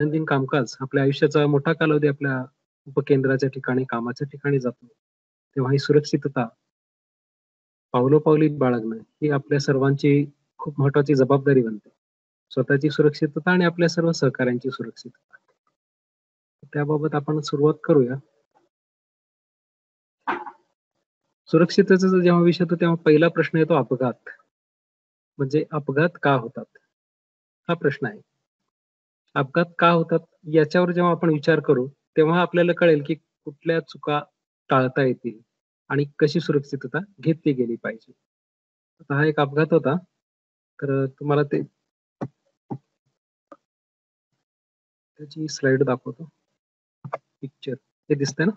दैनंदिन कामकाज आपल्या आयुष्याचा मोठा कालावधी आपल्या उपकेंद्राच्या ठिकाणी कामाच्या ठिकाणी जातो, तेव्हा ही सुरक्षितता पावलोपावली बाळगणं ही आपल्या सर्वांची खूप महत्वाची जबाबदारी बनते. स्वतःची सुरक्षितता आणि आपल्या सर्व सहकाऱ्यांची सुरक्षितता. त्याबाबत आपण सुरुवात करूया. सुरक्षिततेचा जेव्हा विषय येतो तेव्हा पहिला प्रश्न येतो अपघात. म्हणजे अपघात का होतात? हा प्रश्न आहे. अपघात का होतात याच्यावर जेव्हा आपण विचार करू, तेव्हा आपल्याला कळेल की कुठल्या चुका टाळता येतील आणि कशी सुरक्षितता घेतली गेली पाहिजे. आता हा एक अपघात होता. तर तुम्हाला त्याची स्लाइड दाखवतो. पिक्चर हे दिसतंय ना?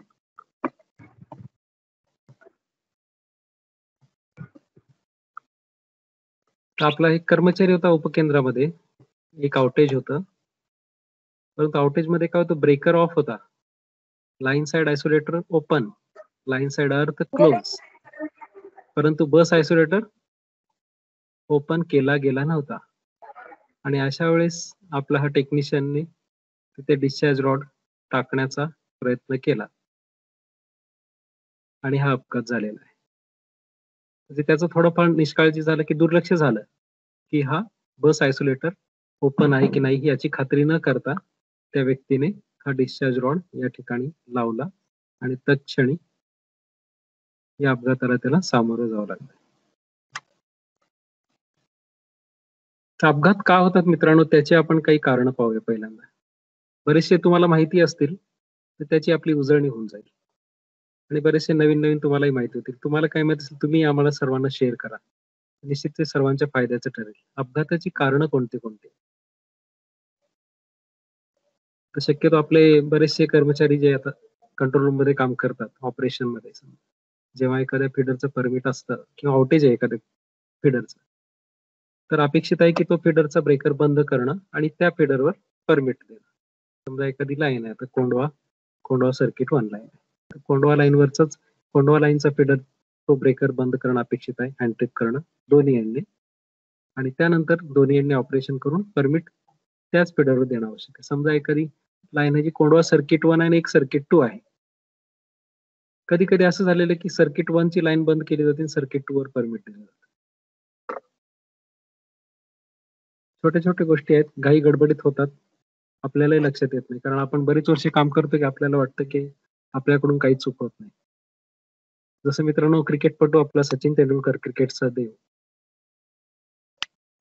आपला एक कर्मचारी होता उपकेंद्रामध्ये. एक आउटेज होतं. परंतु आउटेज मध्ये काय होतं, ब्रेकर ऑफ होता. Line side isolator open, line side earth close. परंतु बस आयसोलेटर ओपन केला गेला नव्हता. आणि अशा वेळेस आपला हा टेक्निशियनने तिथे डिस्चार्ज रॉड टाकण्याचा प्रयत्न केला आणि हा अपघात झालेला आहे. म्हणजे त्याचं थोडंफार निष्काळजी झालं की दुर्लक्ष झालं की हा बस आयसोलेटर ओपन आहे की नाही याची खात्री न करता त्या व्यक्तीने हा डिस्चार्ज रॉड या ठिकाणी लावला आणि तत्क्षणी या अपघाताला त्याला सामोरं जावं लागलं. अपघात का होतात मित्रांनो, त्याची आपण काही कारण पाहूया. पहिल्यांदा बरेचसे तुम्हाला माहिती असतील तर त्याची आपली उजळणी होऊन जाईल आणि बरेचसे नवीन नवीन तुम्हालाही माहिती होतील. तुम्हाला काय माहिती असेल तुम्ही आम्हाला सर्वांना शेअर करा. निश्चित ते सर्वांच्या फायद्याचं ठरेल. अपघाताची कारण कोणते कोणते? तर शक्यतो आपले बरेचसे कर्मचारी जे आता कंट्रोल रूम मध्ये काम करतात ऑपरेशन मध्ये, जेव्हा एखाद्या फिडरचं परमिट असतं किंवा आउटेज आहे एखाद्या फिडरचं, तर अपेक्षित आहे की तो फिडरचा ब्रेकर बंद करणं आणि त्या फिडरवर परमिट देणं. समजा एखादी लाईन आहे, तर कोंडवा सर्किट 1 लाईन आहे. कोंडवा लाईनचा फिडर तो ब्रेकर बंद करणं अपेक्षित आहे, हँडट्रिप करणं दोन्ही एंडने, आणि त्यानंतर दोन्ही एंडने ऑपरेशन करून परमिट त्याच फिडरवर देणं आवश्यक आहे. समजा एखादी लाईन आहे जी कोंडवा सर्किट 1 आणि एक सर्किट 2 आहे. कधी कधी असं झालेलं की सर्किट 1 ची लाईन बंद केली जाते आणि सर्किट 2 वर परमिट दिलं जातं. छोट्या छोट्या गोष्टी आहेत, घाई गडबडीत होतात, आपल्यालाही लक्षात येत नाही, कारण आपण बरीच वर्षे काम करतो की आपल्याला वाटतं की आपल्याकडून काही चूक होत नाही. जसं मित्रांनो क्रिकेटपटू आपला सचिन तेंडुलकर, क्रिकेटचा देव,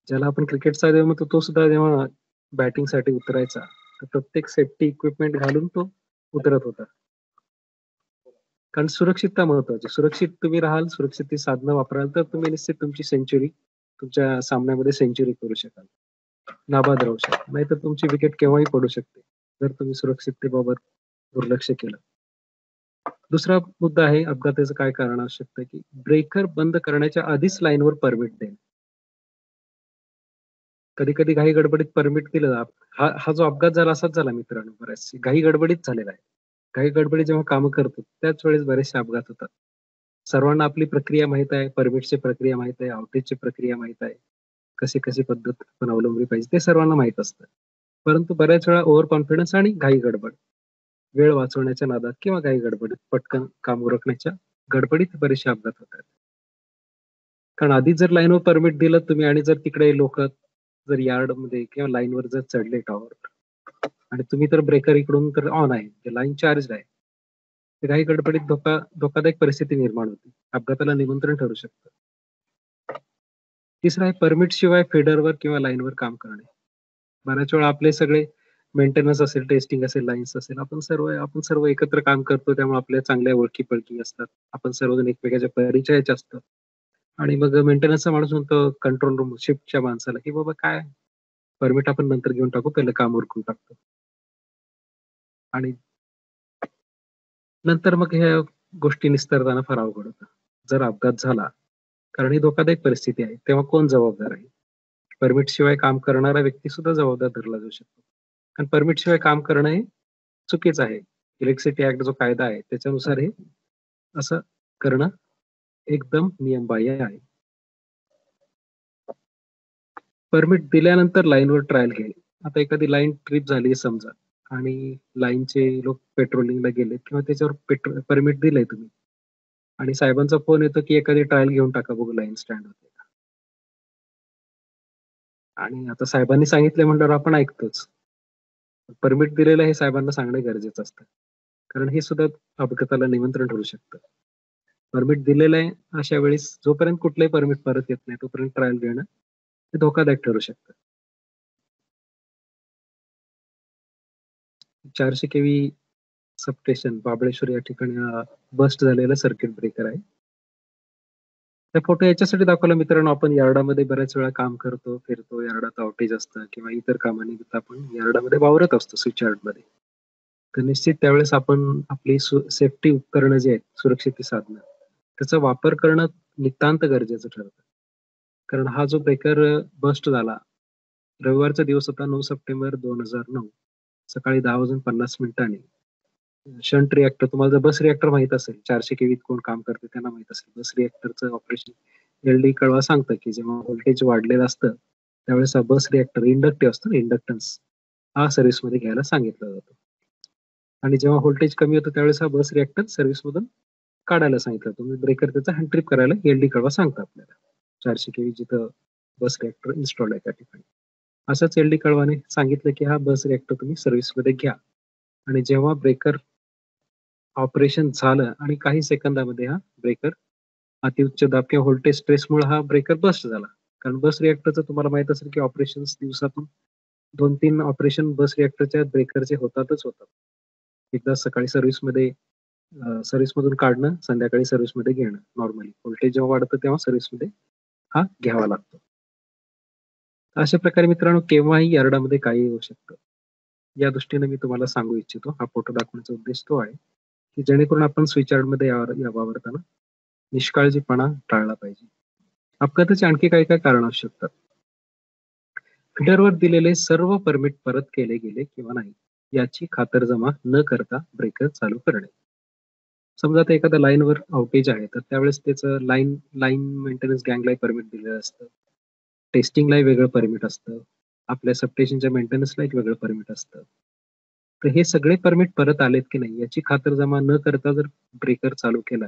ज्याला आपण क्रिकेटचा देव म्हणतो, तो सुद्धा जेव्हा बॅटिंग साठी उतरायचा तर प्रत्येक सेफ्टी इक्विपमेंट घालून तो उतरत होता. कारण सुरक्षितता महत्वाची. सुरक्षित तुम्ही राहाल, सुरक्षित ती साधनं वापराल तर तुम्ही निश्चित तुमची सेंचुरी, तुमच्या सामन्यामध्ये सेंचुरी करू शकाल, नाबाद राहू शकाल. नाहीतर तुमची विकेट केव्हाही पडू शकते जर तुम्ही सुरक्षिततेबाबत दुर्लक्ष केलं. दुसरा मुद्दा आहे अपघाताचं काय कारण असू शकतं की ब्रेकर बंद करण्याच्या आधीच लाईनवर परमिट देणे. कधी कधी घाई गडबडीत परमिट दिलं. हा जो अपघात झाला असाच झाला मित्रांनो, बऱ्याचशे घाई गडबडीत झालेला आहे. घाई गडबडीत जेव्हा कामं करतो त्याच वेळेस बरेचसे अपघात होतात. सर्वांना आपली प्रक्रिया माहित आहे, परमिटची प्रक्रिया माहित आहे, आउटेजची प्रक्रिया माहित आहे, कशी कशी पद्धत आपण अवलंबली पाहिजे ते सर्वांना माहित असतं. परंतु बऱ्याच वेळा ओव्हर कॉन्फिडन्स आणि घाई गडबड, वेळ वाचवण्याच्या नादात किंवा घाई गडबडीत पटकन काम उरकण्याच्या गडबडीत बरेचसे अपघात होतात. कारण आधी जर लाईनवर परमिट दिलं तुम्ही आणि जर तिकडे लोक जर यार्ड मध्ये किंवा लाईनवर जर चढले टॉवर आणि तुम्ही तर ब्रेकर इकडून तर ऑन आहे, लाईन चार्ज आहे, तर काही गडबडीत धोकादायक परिस्थिती निर्माण होते, अपघाताला निमंत्रण ठरू शकतं. तिसरं आहे परमिट शिवाय फेडरवर किंवा लाईनवर काम करणे. बऱ्याच वेळा आपले सगळे मेंटेनन्स असेल, टेस्टिंग असेल, लाईन्स असेल, आपण सर्व एकत्र काम करतो, त्यामुळे आपल्या चांगल्या ओळखी पळखी असतात, आपण सर्वजण एकमेकाच्या परिचयाचे असतात. आणि मग मेंटेनन्सचा माणूस म्हणतो कंट्रोल रूम शिफ्टच्या माणसाला की बाबा काय परमिट आपण नंतर घेऊन टाकू, पहिलं काम उरकून टाकतो. आणि नंतर मग ह्या गोष्टी निस्तरताना फार अवघड होतं. जर अपघात झाला, कारण ही धोकादायक परिस्थिती आहे, तेव्हा कोण जबाबदार आहे? परमिट शिवाय काम करणारा व्यक्ती सुद्धा जबाबदार धरला जाऊ शकतो. कारण परमिट शिवाय काम करणं हे चुकीचं आहे. इलेक्ट्रिसिटी ऍक्ट जो कायदा आहे त्याच्यानुसार हे असं करणं एकदम नियमबाह्य आहे. परमिट दिल्यानंतर लाईनवर ट्रायल घेणे. आता एखादी लाईन ट्रिप झाली समजा आणि लाईनचे लोक पेट्रोलिंगला गेले किंवा त्याच्यावर परमिट दिलंय तुम्ही आणि साहेबांचा फोन येतो की एखादी ट्रायल घेऊन टाका बघू लाईन स्टँड होते का. आणि आता साहेबांनी सांगितले म्हणल्यावर आपण ऐकतोच. परमिट दिलेलं हे साहेबांना सांगणं गरजेचं असतं. कारण हे सुद्धा अपघाताला निमंत्रण ठरू शकतं. परमिट दिलेलं आहे अशा वेळेस जोपर्यंत कुठलंही परमिट परत येत नाही तोपर्यंत ट्रायल घेणं हे धोकादायक ठरू शकतं. 400 केव्ही सबस्टेशन बाबळेश्वर या ठिकाणी बस्ट झालेला सर्किट ब्रेकर आहे. हा फोटो याच्यासाठी दाखवला मित्रांनो, आपण यार्डामध्ये बऱ्याच वेळा काम करतो, फिरतो, यार्डात आउटेज असतं किंवा इतर कामानिमित्त आपण यार्डामध्ये वावरत असतो स्विच यार्डमध्ये. तर निश्चित त्यावेळेस आपण आपली सेफ्टी उपकरणं जी आहेत, सुरक्षित साधनं, त्याचा वापर करणं नितांत गरजेचं ठरतं. कारण हा जो ब्रेकर बस्ट झाला, रविवारचा दिवस होता 9 सप्टेंबर 2009 सकाळी 10:50 शंट रिएक्टर, तुम्हाला जर बस रिएक्टर माहित असेल, 400 केव्हीत कोण काम करते त्यांना माहित असेल. बस रिएक्टरचं ऑपरेशन एल-डी कळवा सांगतं, की जेव्हा व्होल्टेज वाढलेलं असतं, त्यावेळेस हा बस रिएक्टर इंडक्टिव्ह असतो ना, इंडक्टन्स हा सर्व्हिसमध्ये घ्यायला सांगितला जातो. आणि जेव्हा व्होल्टेज कमी होतं त्यावेळेस हा बस रिएक्टर सर्व्हिसमधून काढायला सांगितलं. तुम्ही ब्रेकर त्याचा हँड ट्रिप करायला एल-डी कळवा सांगता आपल्याला. 400 केव्ही जिथं बस रिएक्टर इन्स्टॉल आहे त्या ठिकाणी. असंच एल-डी कळवाने सांगितलं, की हा बस रिएक्टर तुम्ही सर्व्हिसमध्ये घ्या आणि जेव्हा ब्रेकर ऑपरेशन झालं आणि काही सेकंदामध्ये हा ब्रेकर अतिउच्च दाब किंवा व्होल्टेज स्ट्रेसमुळे हा ब्रेकर बस्ट झाला. कारण बस रिएक्टरचं तुम्हाला माहित असेल की ऑपरेशन दिवसातून 2-3 ऑपरेशन बस रिएक्टरच्या ब्रेकरचे होतातच होतात. एकदा सकाळी सर्व्हिसमधून काढणं, संध्याकाळी सर्व्हिसमध्ये घेणं नॉर्मली. व्होल्टेज जेव्हा वाढतं तेव्हा सर्व्हिसमध्ये हा घ्यावा लागतो. अशा प्रकारे मित्रांनो केव्हाही यार्डामध्ये काही होऊ शकतं. या दृष्टीने मी तुम्हाला सांगू इच्छितो. हा फोटो दाखवण्याचा उद्देश तो आहे, की जेणेकरून आपण स्विच यार्डमध्ये वावरताना निष्काळजीपणा टाळला पाहिजे. अपघाताची आणखी काय कारण असू शकतात. फीडरवर दिलेले सर्व परमिट परत केले गेले किंवा नाही याची खातरजमा न करता ब्रेकर चालू करणे. समजा आता एखाद्या लाईनवर आउटेज आहे तर त्यावेळेस त्याचं लाईन मेंटेनन्स गँगला परमिट दिलेलं असतं. टेस्टिंगलाही वेगळं परमिट असतं. आपल्या सबस्टेशनच्या मेंटेनन्सला एक वेगळं परमिट असतं. तर हे सगळे परमिट परत आलेत की नाही याची खातरजमा न करता जर ब्रेकर चालू केला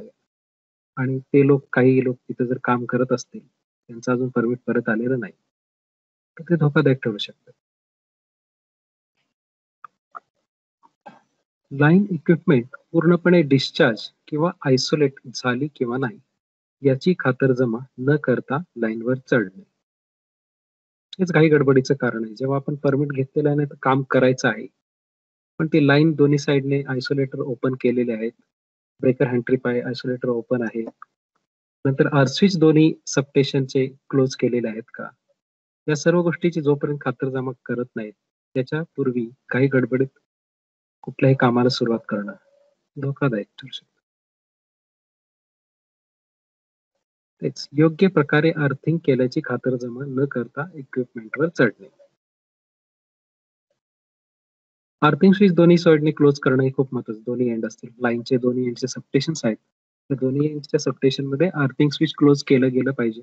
आणि काही लोक तिथे जर काम करत असतील, त्यांचं अजून परमिट परत आलेलं नाही, तर ते धोकादायक ठरू शकतं. लाईन इक्विपमेंट पूर्णपणे डिस्चार्ज किंवा आयसोलेट झाली किंवा नाही याची खातरजमा न करता लाईनवर चढणे. हेच काही गडबडीचं कारण आहे. जेव्हा आपण परमिट घेतलेलं आहे ना, तर काम करायचं आहे. पण ती लाईन दोन्ही साइडने आयसोलेटर ओपन केलेले आहेत. ब्रेकर हँड ट्रिप आहे, आयसोलेटर ओपन आहे. नंतर आर स्विच दोन्ही सबस्टेशनचे क्लोज केलेले आहेत का? या सर्व गोष्टीची जोपर्यंत खातरजमा करत नाहीत, त्याच्यापूर्वी काही गडबडीत कुठल्याही कामाला सुरुवात करणं धोकादायक ठरू शकतं. तेच योग्य प्रकारे अर्थिंग केल्याची खातरजमा न करता इक्विपमेंटवर चढणे. अर्थिंग स्विच दोन्ही साइडने क्लोज करणं हे खूप महत्वाचं. दोन्ही एंड असतील. लाईनचे दोन्ही एंडचे सबस्टेशन्स आहेत. तर दोन्ही एंडच्या सबस्टेशनमध्ये अर्थिंग स्विच क्लोज केलं गेलं पाहिजे.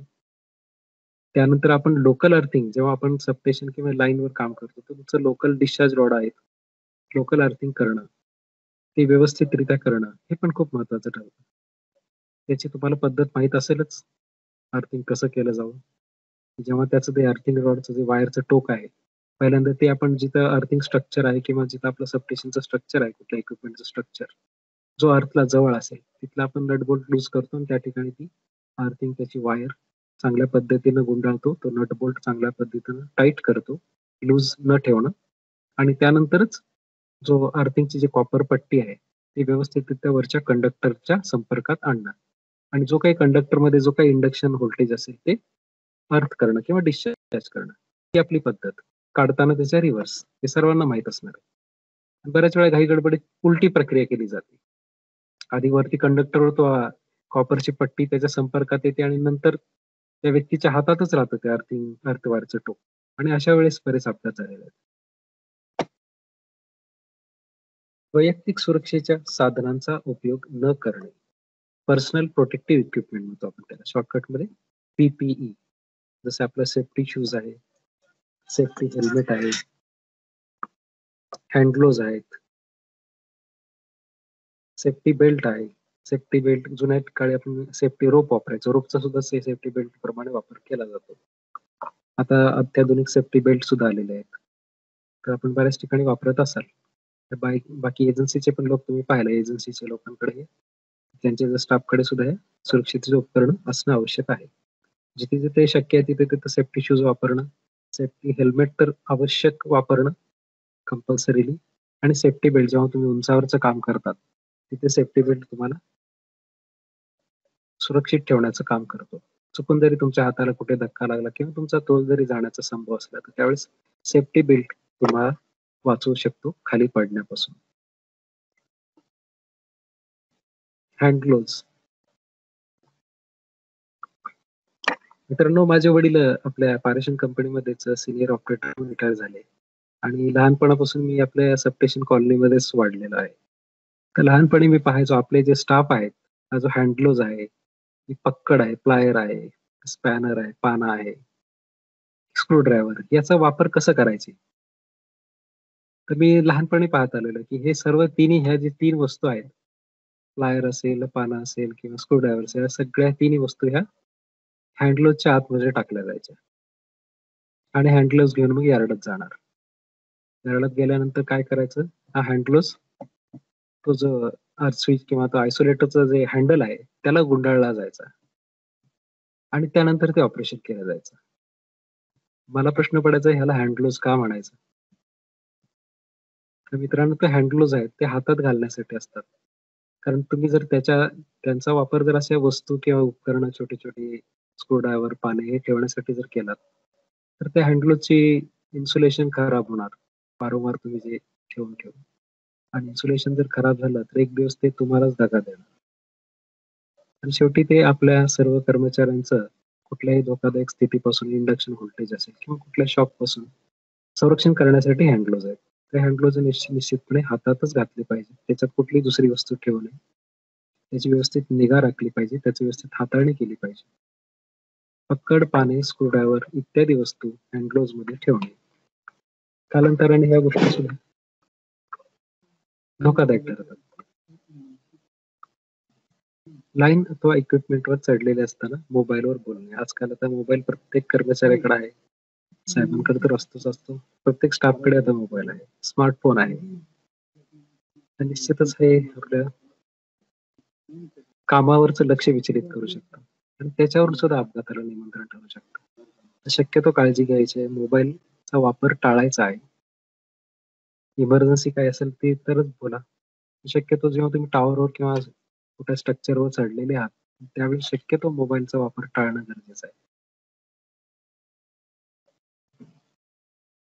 त्यानंतर आपण लोकल अर्थिंग जेव्हा आपण सबस्टेशन किंवा लाईनवर काम करतो, तर तुमचं लोकल डिस्चार्ज रॉड आहेत. लोकल अर्थिंग करणं, ते व्यवस्थितरित्या करणं हे पण खूप महत्वाचं ठरतं. त्याची तुम्हाला पद्धत माहीत असेलच, अर्थिंग कसं केलं जावं. जेव्हा त्याचं ते अर्थिंग रॉडचं जे वायरचं टोक आहे, पहिल्यांदा ते आपण जिथं अर्थिंग स्ट्रक्चर आहे किंवा जिथं आपलं सबस्टेशनचं स्ट्रक्चर आहे, कुठल्या इक्विपमेंटचं स्ट्रक्चर, जो अर्थला जवळ असेल, तिथला आपण नट बोल्ट लूज करतो आणि त्या ठिकाणी ती अर्थिंग त्याची वायर चांगल्या पद्धतीनं गुंडाळतो. तो नट बोल्ट चांगल्या पद्धतीनं टाईट करतो, लूज न ठेवणं आणि त्यानंतरच जो अर्थिंगची जी कॉपर पट्टी आहे, ती व्यवस्थितरित्या वरच्या कंडक्टरच्या संपर्कात आणणं आणि जो काही कंडक्टरमध्ये जो काही इंडक्शन व्होल्टेज असेल ते अर्थ करणं किंवा डिस्चार्ज करणं ही आपली पद्धत. काढताना त्याच्या रिव्हर्स हे सर्वांना माहीत असणार आहे. बऱ्याच वेळा घाई गडबडीत उलटी प्रक्रिया केली जाते. आधी वरती कंडक्टरवर तो कॉपरची पट्टी त्याच्या संपर्कात येते आणि नंतर त्या व्यक्तीच्या हातातच राहतं ते अर्थ टोक आणि अशा वेळेस बरेच अपघात झालेले आहेत. वैयक्तिक सुरक्षेच्या साधनांचा उपयोग न करणे. पर्सनल प्रोटेक्टिव्ह इक्विपमेंट म्हणतो आपण त्याला शॉर्टकटमध्ये PPE. जसं आपलं सेफ्टी शूज आहे, सेफ्टी हेल्मेट आहे, हँड ग्लोव्ज आहेत, सेफ्टी बेल्ट आहे. सेफ्टी बेल्ट जुन्या काळी आपण सेफ्टी रोप वापरायचो. रोपचा सुद्धा सेफ्टी बेल्ट प्रमाणे वापर केला जातो. आता अत्याधुनिक सेफ्टी बेल्ट सुद्धा आलेले आहेत. तर आपण बऱ्याच ठिकाणी वापरत असाल. तर बाकी एजन्सीचे पण लोक तुम्ही पाहिलं एजन्सीच्या लोकांकडे त्यांच्या स्टाफकडे सुद्धा हे सुरक्षेचे उपकरण असणं आवश्यक आहे. जिथे जिथे शक्य आहे तिथे तिथे सेफ्टी शूज वापरणं, सेफ्टी हेल्मेट तर आवश्यक वापरणं कंपल्सरीली आणि सेफ्टी बेल्ट जेव्हा तुम्ही उंचावरचं काम करतात तिथे सेफ्टी बेल्ट तुम्हाला सुरक्षित ठेवण्याचं काम करतो. चुकून जरी तुमच्या हाताला कुठे धक्का लागला किंवा तुमचा तोल जरी जाण्याचा संभव असला तर त्यावेळेस सेफ्टी बेल्ट तुम्हाला वाचवू शकतो खाली पडण्यापासून. हँड ग्लोव्ज मित्रांनो, माझे वडील आपल्या पारेषण कंपनीमध्येच सिनियर ऑपरेटर रिटायर झाले आणि लहानपणापासून मी आपल्या सबस्टेशन कॉलनीमध्येच वाढलेलो आहे. तर लहानपणी मी पाहायचो आपले जे स्टाफ आहेत, हा जो हँड ग्लोव्ज आहे, ही पक्कड आहे, प्लायर आहे, स्पॅनर आहे, पाना आहे, स्क्रू ड्रायव्हर याचा वापर कसा करायचे? तर मी लहानपणी पाहत आलेलो की हे सर्व तिन्ही ह्या जे 3 वस्तू आहेत, प्लायर असेल, पाना असेल किंवा स्क्रू ड्रायव्हर असेल, या सगळ्या तिन्ही वस्तू ह्या हँड ग्लोव्हजच्या आतमध्ये टाकल्या जायच्या आणि हँड ग्लोव्हज घेऊन मग यार्डात जाणार. यार्डात गेल्यानंतर काय करायचं? हा हँड ग्लोव्हज तो जो अर्थ स्विच किंवा तो आयसोलेटरचं जे हँडल आहे, त्याला गुंडाळला जायचा आणि त्यानंतर ते ऑपरेशन केलं जायचं. मला प्रश्न पडायचा ह्याला हँड ग्लोव्हज का म्हणायचं? तर मित्रांनो ते हँड ग्लोव्हज आहेत ते हातात घालण्यासाठी असतात. कारण तुम्ही जर त्यांचा वापर जर अशा वस्तू किंवा उपकरणं छोटी-छोटी स्क्रूड्रायव्हर, पाने हे ठेवण्यासाठी जर केलात, तर त्या हँड ग्लोव्हजची इन्सुलेशन खराब होणार. वारंवार तुम्ही जे ठेवून आणि इन्सुलेशन जर खराब झालं, तर एक दिवस ते तुम्हालाच धगा देणार. आणि शेवटी ते आपल्या सर्व कर्मचाऱ्यांचं कुठल्याही धोकादायक स्थितीपासून इंडक्शन व्होल्टेज असेल किंवा कुठल्या शॉकपासून संरक्षण करण्यासाठी हँड ग्लोव्ज आहेत. ते हँड ग्लोव्ज निश्चितपणे हातातच घातले पाहिजे. त्याच्यात कुठलीही दुसरी वस्तू ठेवू नये. त्याची व्यवस्थित निगा राखली पाहिजे. त्याची व्यवस्थित हाताळणी केली पाहिजे. पक्कड, पाने, स्क्रूड्रायव्हर इत्यादी वस्तू हँड ग्लोव्जमध्ये ठेवणे. कालांतराने ह्या गोष्टी सुद्धा धोकादायक ठरतात. लाईन अथवा इक्विपमेंटवर चढलेले असताना मोबाईलवर बोलणे. आजकाल आता मोबाईल प्रत्येक कर्मचाऱ्याकडे आहे. साहेबांकडे तर असतोच असतो. प्रत्येक स्टाफकडे आता मोबाईल आहे. स्मार्टफोन आहे. तर निश्चितच हे आपल्या कामावरचं लक्ष विचलित करू शकतं आणि त्याच्यावरून सुद्धा अपघाताला निमंत्रण ठरू शकतं. तर शक्यतो काळजी घ्यायची आहे. मोबाईलचा वापर टाळायचा आहे. इमर्जन्सी काय असेल ते तरच बोला. शक्यतो जेव्हा तुम्ही टॉवरवर किंवा कुठल्या स्ट्रक्चरवर चढलेले आहात, त्यावेळी शक्यतो मोबाईलचा वापर टाळणं गरजेचं आहे.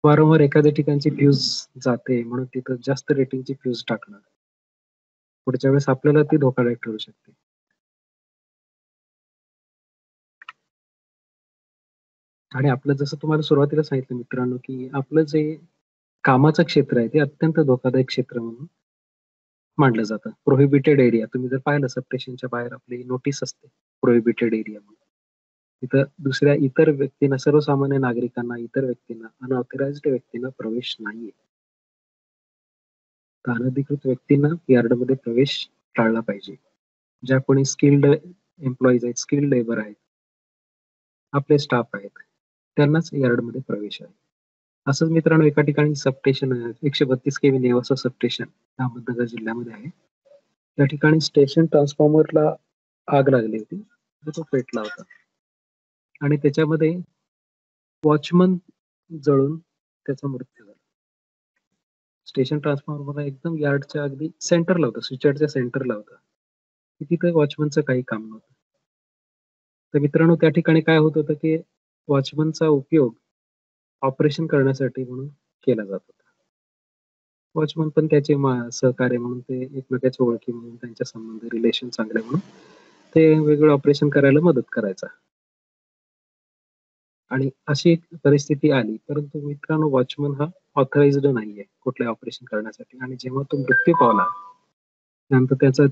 वारंवार एखाद्या ठिकाणची फ्यूज जाते म्हणून तिथं जास्त रेटिंगची फ्यूज टाकणं. पुढच्या वेळेस आपल्याला ती धोकादायक ठरू शकते. आणि आपलं जसं तुम्हाला सुरुवातीला सांगितलं मित्रांनो, की आपलं जे कामाचं क्षेत्र आहे ते अत्यंत धोकादायक क्षेत्र म्हणून मानलं जातं. प्रोहिबिटेड एरिया तुम्ही जर पाहिलं सबस्टेशनच्या बाहेर आपली नोटीस असते प्रोहिबिटेड एरिया म्हणून. तिथं दुसऱ्या इतर व्यक्तींना, सर्वसामान्य नागरिकांना, इतर व्यक्तींना, अनऑथराइज्ड व्यक्तींना प्रवेश नाहीये. तर अनधिकृत व्यक्तींना यार्डमध्ये प्रवेश टाळला पाहिजे. ज्या कोणी स्किल्ड एम्प्लॉईज आहेत, स्किल्ड लेबर आहेत, आपले स्टाफ आहेत, त्यांनाच यार्डमध्ये प्रवेश आहे. असंच मित्रांनो एका ठिकाणी substation 132 KV Nevasa substation Ahmednagar जिल्ह्यामध्ये आहे. त्या ठिकाणी स्टेशन ट्रान्सफॉर्मरला आग लागली होती. तर तो पेटला होता आणि त्याच्यामध्ये वॉचमन जळून त्याचा मृत्यू झाला. स्टेशन ट्रान्सफॉर्मर एकदम यार्डच्या अगदी सेंटरला होतं, स्विचयार्डच्या सेंटरला होतं. की तिथे वॉचमनचं काही काम नव्हतं. तर मित्रांनो त्या ठिकाणी काय होत होतं, की वॉचमनचा उपयोग ऑपरेशन करण्यासाठी म्हणून केला जात होता. वॉचमन पण त्याचे सहकार्य म्हणून ते एकमेकांच्या ओळखी म्हणून त्यांच्या संबंध रिलेशन चांगले म्हणून ते वेगवेगळं ऑपरेशन करायला मदत करायचा. आणि अशी एक परिस्थिती आली. परंतु मित्रांनो वॉचमन हा ऑथराइज्ड नाहीये कुठलंही ऑपरेशन करण्यासाठी आणि जेव्हा तो मृत्यू पावला, त्यानंतर त्याचा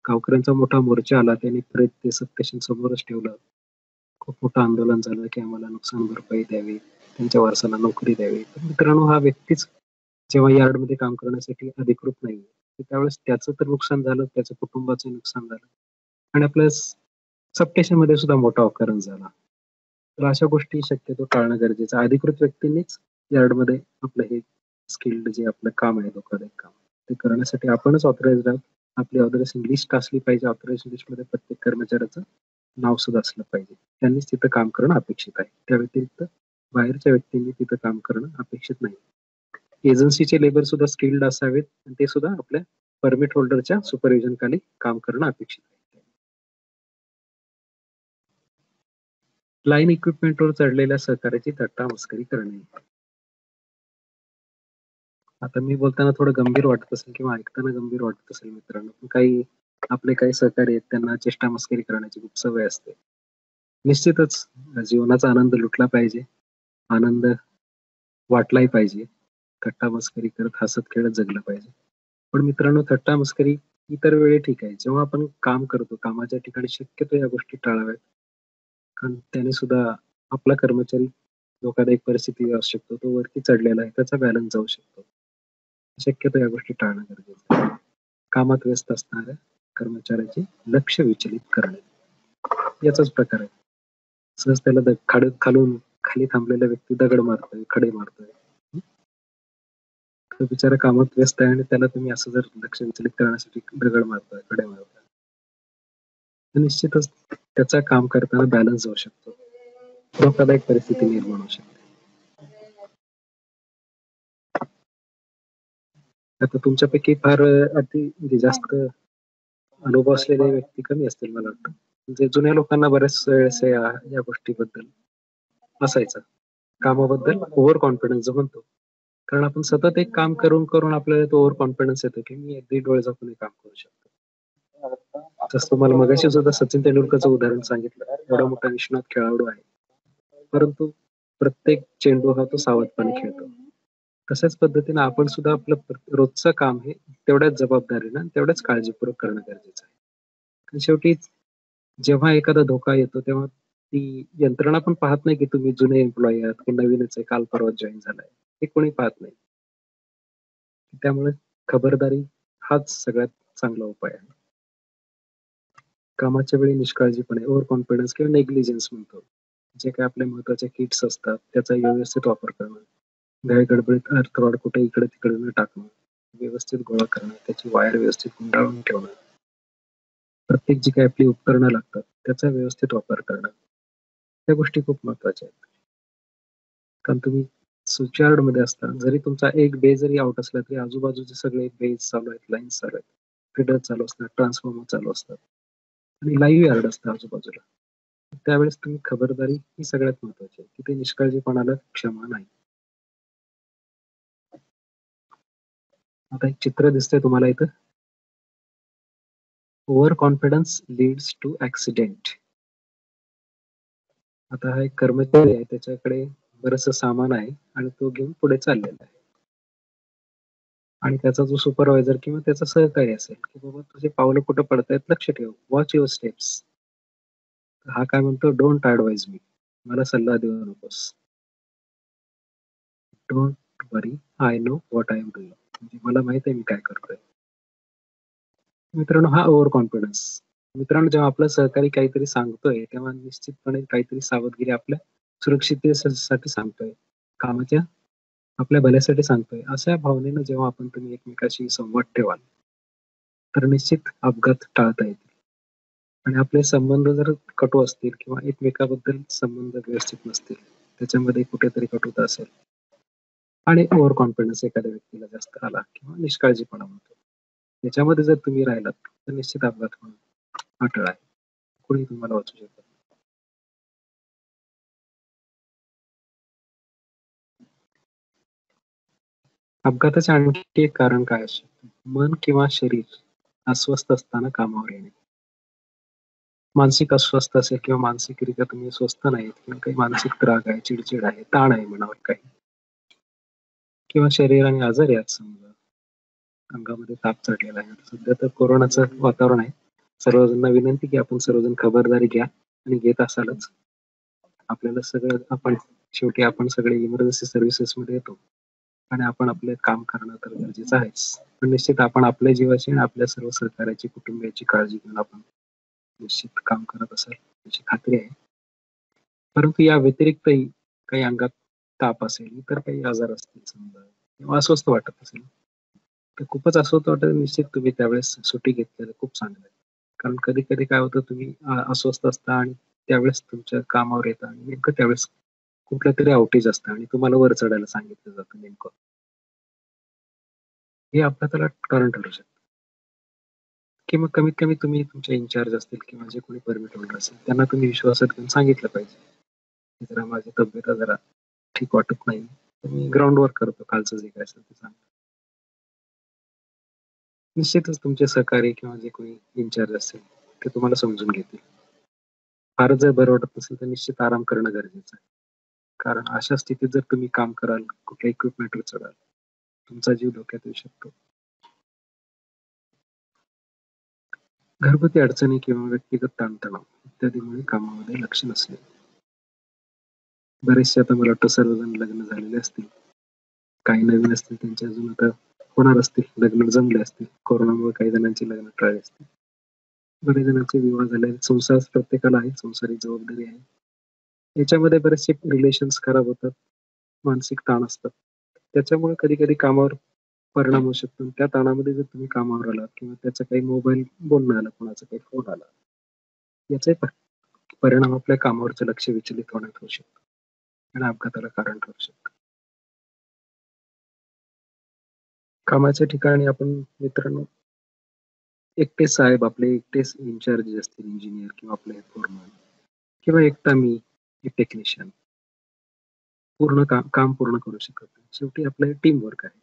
गावकऱ्यांचा मोठा मोर्चा आला. त्यांनी प्रेत ते सबस्टेशन समोरच ठेवलं. खूप मोठं आंदोलन झालं, की आम्हाला नुकसान भरपाई द्यावी, त्यांच्या वारसाला नोकरी द्यावी. तर मित्रांनो हा व्यक्तीच जेव्हा यार्डमध्ये काम करण्यासाठी अधिकृत नाहीये, तर त्यावेळेस त्याचं तर नुकसान झालं, त्याच्या कुटुंबाचं नुकसान झालं आणि आपल्या सबस्टेशनमध्ये सुद्धा मोठा ऑकरन्स झाला. तर अशा गोष्टी शक्यतो टाळणं गरजेचं आहे. अधिकृत व्यक्तींनीच यार्डमध्ये आपलं हे स्किल्ड जे आपलं काम आहे, धोकादायक काम, ते करण्यासाठी आपणच ऑथराइज्ड आहोत. आपली ऑथरायझेशन लिस्ट असली पाहिजे. ऑथरायझेशन लिस्टमध्ये प्रत्येक कर्मचाऱ्याचं नाव सुद्धा असलं पाहिजे. त्यांनीच तिथं काम करणं अपेक्षित आहे. त्या व्यतिरिक्त बाहेरच्या व्यक्तींनी तिथं काम करणं अपेक्षित नाही. एजन्सीचे लेबर सुद्धा स्किल्ड असावेत आणि ते सुद्धा आपल्या परमिट होल्डरच्या सुपरविजन खाली काम करणं अपेक्षित आहे. लाईन इक्विपमेंटवर चढलेल्या सहकार्याची थट्टा मस्करी करणे. आता मी बोलताना थोडं गंभीर वाटत असेल किंवा ऐकताना गंभीर वाटत असेल मित्रांनो, पण काही सहकारी आहेत त्यांना चेष्टा मस्करी करण्याची खूप सवय असते. निश्चितच जीवनाचा आनंद लुटला पाहिजे, आनंद वाटलाही पाहिजे, थट्टा मस्करी करत हसत खेळत जगलं पाहिजे. पण मित्रांनो, थट्टा मस्करी इतर वेळी ठीक आहे. जेव्हा आपण काम करतो, कामाच्या ठिकाणी शक्यतो या गोष्टी टाळाव्यात. कारण त्याने सुद्धा आपला कर्मचारी धोकादायक परिस्थिती असू शकतो. तो वरती चढलेला आहे, त्याचा बॅलन्स जाऊ शकतो. शक्यतो या गोष्टी टाळणं गरजेचं आहे. कामात व्यस्त असणाऱ्या कर्मचाऱ्याचे लक्ष विचलित करणे, याचाच प्रकार आहे. सहज त्याला खालून खाली थांबलेला व्यक्ती दगड मारतोय, खडे मारतोय. तो बिचारा कामात व्यस्त आहे आणि त्याला तुम्ही असं जर लक्ष विचलित करण्यासाठी दगड मारतोय, खडे मारतोय, तर निश्चितच त्याचा काम करताना बॅलन्स जाऊ शकतो. धोकादायक परिस्थिती निर्माण होऊ शकते. आता तुमच्यापैकी फार अति म्हणजे जास्त अनुभव असलेले व्यक्ती कमी असतील मला वाटतं. म्हणजे जुन्या लोकांना बऱ्याच वेळेस या गोष्टीबद्दल असायचं. कामाबद्दल ओव्हर कॉन्फिडन्स जो म्हणतो. कारण आपण सतत एक काम करून आपल्याला तो ओव्हर कॉन्फिडन्स येतो की मी अगदी डोळे झाकून हे काम करू शकतो. जसं तुम्हाला मगाशी सुद्धा सचिन तेंडुलकरचं उदाहरण सांगितलं. एवढा मोठा निष्णात खेळाडू आहे. परंतु प्रत्येक चेंडू हा तो सावधपणे खेळतो. तशाच पद्धतीने आपण सुद्धा आपलं रोजचं काम हे तेवढ्याच जबाबदारीनं आणि तेवढ्याच काळजीपूर्वक करणं गरजेचं आहे. आणि शेवटी जेव्हा एखादा धोका येतो तेव्हा ती यंत्रणा पण पाहत नाही की तुम्ही जुने एम्प्लॉई आहात की नवीनच आहे, काल परवा जॉईन झालाय. हे कोणी पाहत नाही. त्यामुळे खबरदारी हाच सगळ्यात चांगला उपाय आहे. कामाच्या वेळी निष्काळजीपणे ओव्हर कॉन्फिडन्स किंवा नेग्लिजन्स म्हणतो. जे काही आपले महत्वाचे किट्स असतात त्याचा व्यवस्थित वापर करणं. घाई गडबडीत अर्थरॉड कुठे इकडे तिकडे न टाकणं, व्यवस्थित गोळा करणं, त्याची वायर व्यवस्थित गुंडाळून ठेवणं. प्रत्येक जी काही आपली उपकरणं लागतात त्याचा व्यवस्थित वापर करणं. त्या गोष्टी खूप महत्वाच्या आहेत. कारण तुम्ही स्विचयार्ड मध्ये असता, जरी तुमचा एक बे जरी आउट असला तरी आजूबाजूचे सगळे बेस चालू आहेत, लाईन्स चालू आहेत, फीडर चालू असतात, ट्रान्सफॉर्मर चालू असतात आणि लाईव्ह यार्ड असतं आजूबाजूला. त्यावेळेस तुम्ही खबरदारी ही सगळ्यात महत्वाची आहे. तिथे निष्काळजीपणाला क्षमा नाही. आता एक चित्र दिसतंय तुम्हाला इथं. Over confidence leads to accident. आता हा एक कर्मचारी आहे, त्याच्याकडे बरचसं सामान आहे आणि तो घेऊन पुढे चाललेला आहे. आणि त्याचा जो सुपरवायझर किंवा त्याचा सहकारी असेल की बाबा तुझे पावलं कुठं पडतायत लक्ष ठेव, वॉच युअर स्टेप्स. हा काय म्हणतो, डोंट ऍडवाइज मी, मला सल्ला देऊ नकोस. Don't worry, I know what I am doing. म्हणजे मला माहित आहे मी काय करतोय. मित्रांनो, हा ओव्हर कॉन्फिडन्स. मित्रांनो, जेव्हा आपला सहकारी काहीतरी सांगतोय तेव्हा निश्चितपणे काहीतरी सावधगिरी आपल्या सुरक्षिततेसाठी सांगतोय, कामाच्या आपल्या भल्यासाठी सांगतोय, अशा भावनेनं जेव्हा तुम्ही एकमेकाशी संवाद ठेवाल तर निश्चित अपघात टाळता येतील. आणि आपले संबंध जर कटू असतील किंवा एकमेकाबद्दल संबंध व्यवस्थित नसतील, त्याच्यामध्ये कुठेतरी कटुता असेल आणि ओव्हर कॉन्फिडन्स एखाद्या व्यक्तीला जास्त आला किंवा निष्काळजीपणा म्हणतो, त्याच्यामध्ये जर तुम्ही राहिलात तर निश्चित अपघात होणं अटळ आहे. कोणी तुम्हाला वाचू शकत. अपघाताचे आणखी एक कारण काय असू, मन किंवा शरीर अस्वस्थ असताना कामावर येणे. मानसिक अस्वस्थ असेल किंवा मानसिकरित्या तुम्ही स्वस्थ नाहीत किंवा काही मानसिक त्राग आहे, चिडचिड आहे, ताण आहे मनावर काही, किंवा शरीराने आजारी आहात, समजा अंगामध्ये ताप चढलेला आहे. सध्या तर कोरोनाचं वातावरण आहे. सर्वजणांना विनंती की आपण सर्वजण खबरदारी घ्या आणि घेत असालच. आपल्याला सगळं शेवटी आपण सगळे इमर्जन्सी सर्व्हिसेस मध्ये येतो. आणि आपण आपले काम करणं तर गरजेचं आहेच. पण निश्चित आपण आपल्या जीवाची आणि आपल्या सर्व सहकार्याची, कुटुंबियाची काळजी घेऊन आपण निश्चित काम करत असाल याची खात्री आहे. परंतु या व्यतिरिक्तही काही अंगात ताप असेल, इतर काही आजार असतील समजा किंवा अस्वस्थ वाटत असेल, तर खूपच अस्वस्थ वाटत निश्चित तुम्ही त्यावेळेस सुट्टी घेतलेलं खूप चांगलं आहे. कारण कधी-कधी काय होतं तुम्ही अस्वस्थ असता आणि त्यावेळेस तुमच्या कामावर येता आणि नेमकं त्यावेळेस कुठलंतरी आउटेज असतं आणि तुम्हाला वर चढायला सांगितलं जातं नेमकं. हे अपघाताला कारण ठरू शकतं. किंवा कमीत कमी तुम्ही तुमचे इन्चार्ज असतील किंवा जे कोणी परमिट होल्डर असेल त्यांना तुम्ही विश्वासात घेऊन सांगितलं पाहिजे, की जरा माझी तब्येत जरा ठीक वाटत नाही. तर मी ग्राउंडवर करतो कालचं जे काय असेल ते सांगतो. निश्चितच तुमचे सहकारी किंवा जे कोणी इन्चार्ज असेल ते तुम्हाला समजून घेतील. फारच जर बरं वाटत नसेल तर निश्चित आराम करणं गरजेचं आहे. कारण अशा स्थितीत जर तुम्ही काम कराल, कुठल्या इक्विपमेंटवर चढाल, तुमचा जीव धोक्यात येऊ शकतो. घरगुती अडचणी किंवा व्यक्तिगत ताणतणाव इत्यादीमुळे कामामध्ये लक्ष नसणे. बरेचसे आता मला वाटतं सर्वजण लग्न झालेले असतील. काही नवीन असतील त्यांचे अजून आता होणार असतील. लग्न जमले असतील. कोरोनामुळे काही जणांची लग्न टळली असतील. बरेच जणांचे विवाह झाले. संसार प्रत्येकाला आहे. संसारिक जबाबदारी आहे. याच्यामध्ये बरेचसे रिलेशन्स खराब होतात. मानसिक ताण असतात. त्याच्यामुळे कधी-कधी कामावर परिणाम होऊ शकतो. आणि त्या ताणामध्ये जर तुम्ही कामावर आलात किंवा त्याचा काही मोबाईल बोलणं आलं, कोणाचा काही फोन आला, याचाही परिणाम आपल्या कामावरचं लक्ष विचलित होण्यात होऊ शकतो आणि अपघाताला कारण ठरू शकतो. कामाच्या ठिकाणी आपण मित्रांनो एकटेच साहेब आपले एकटेच इन्चार्ज असतील इंजिनियर किंवा आपले फोरमन किंवा एकटा मी एक टेक्निशियन पूर्ण काम पूर्ण करू शकत नाही. शेवटी आपलं टीम वर्क आहे.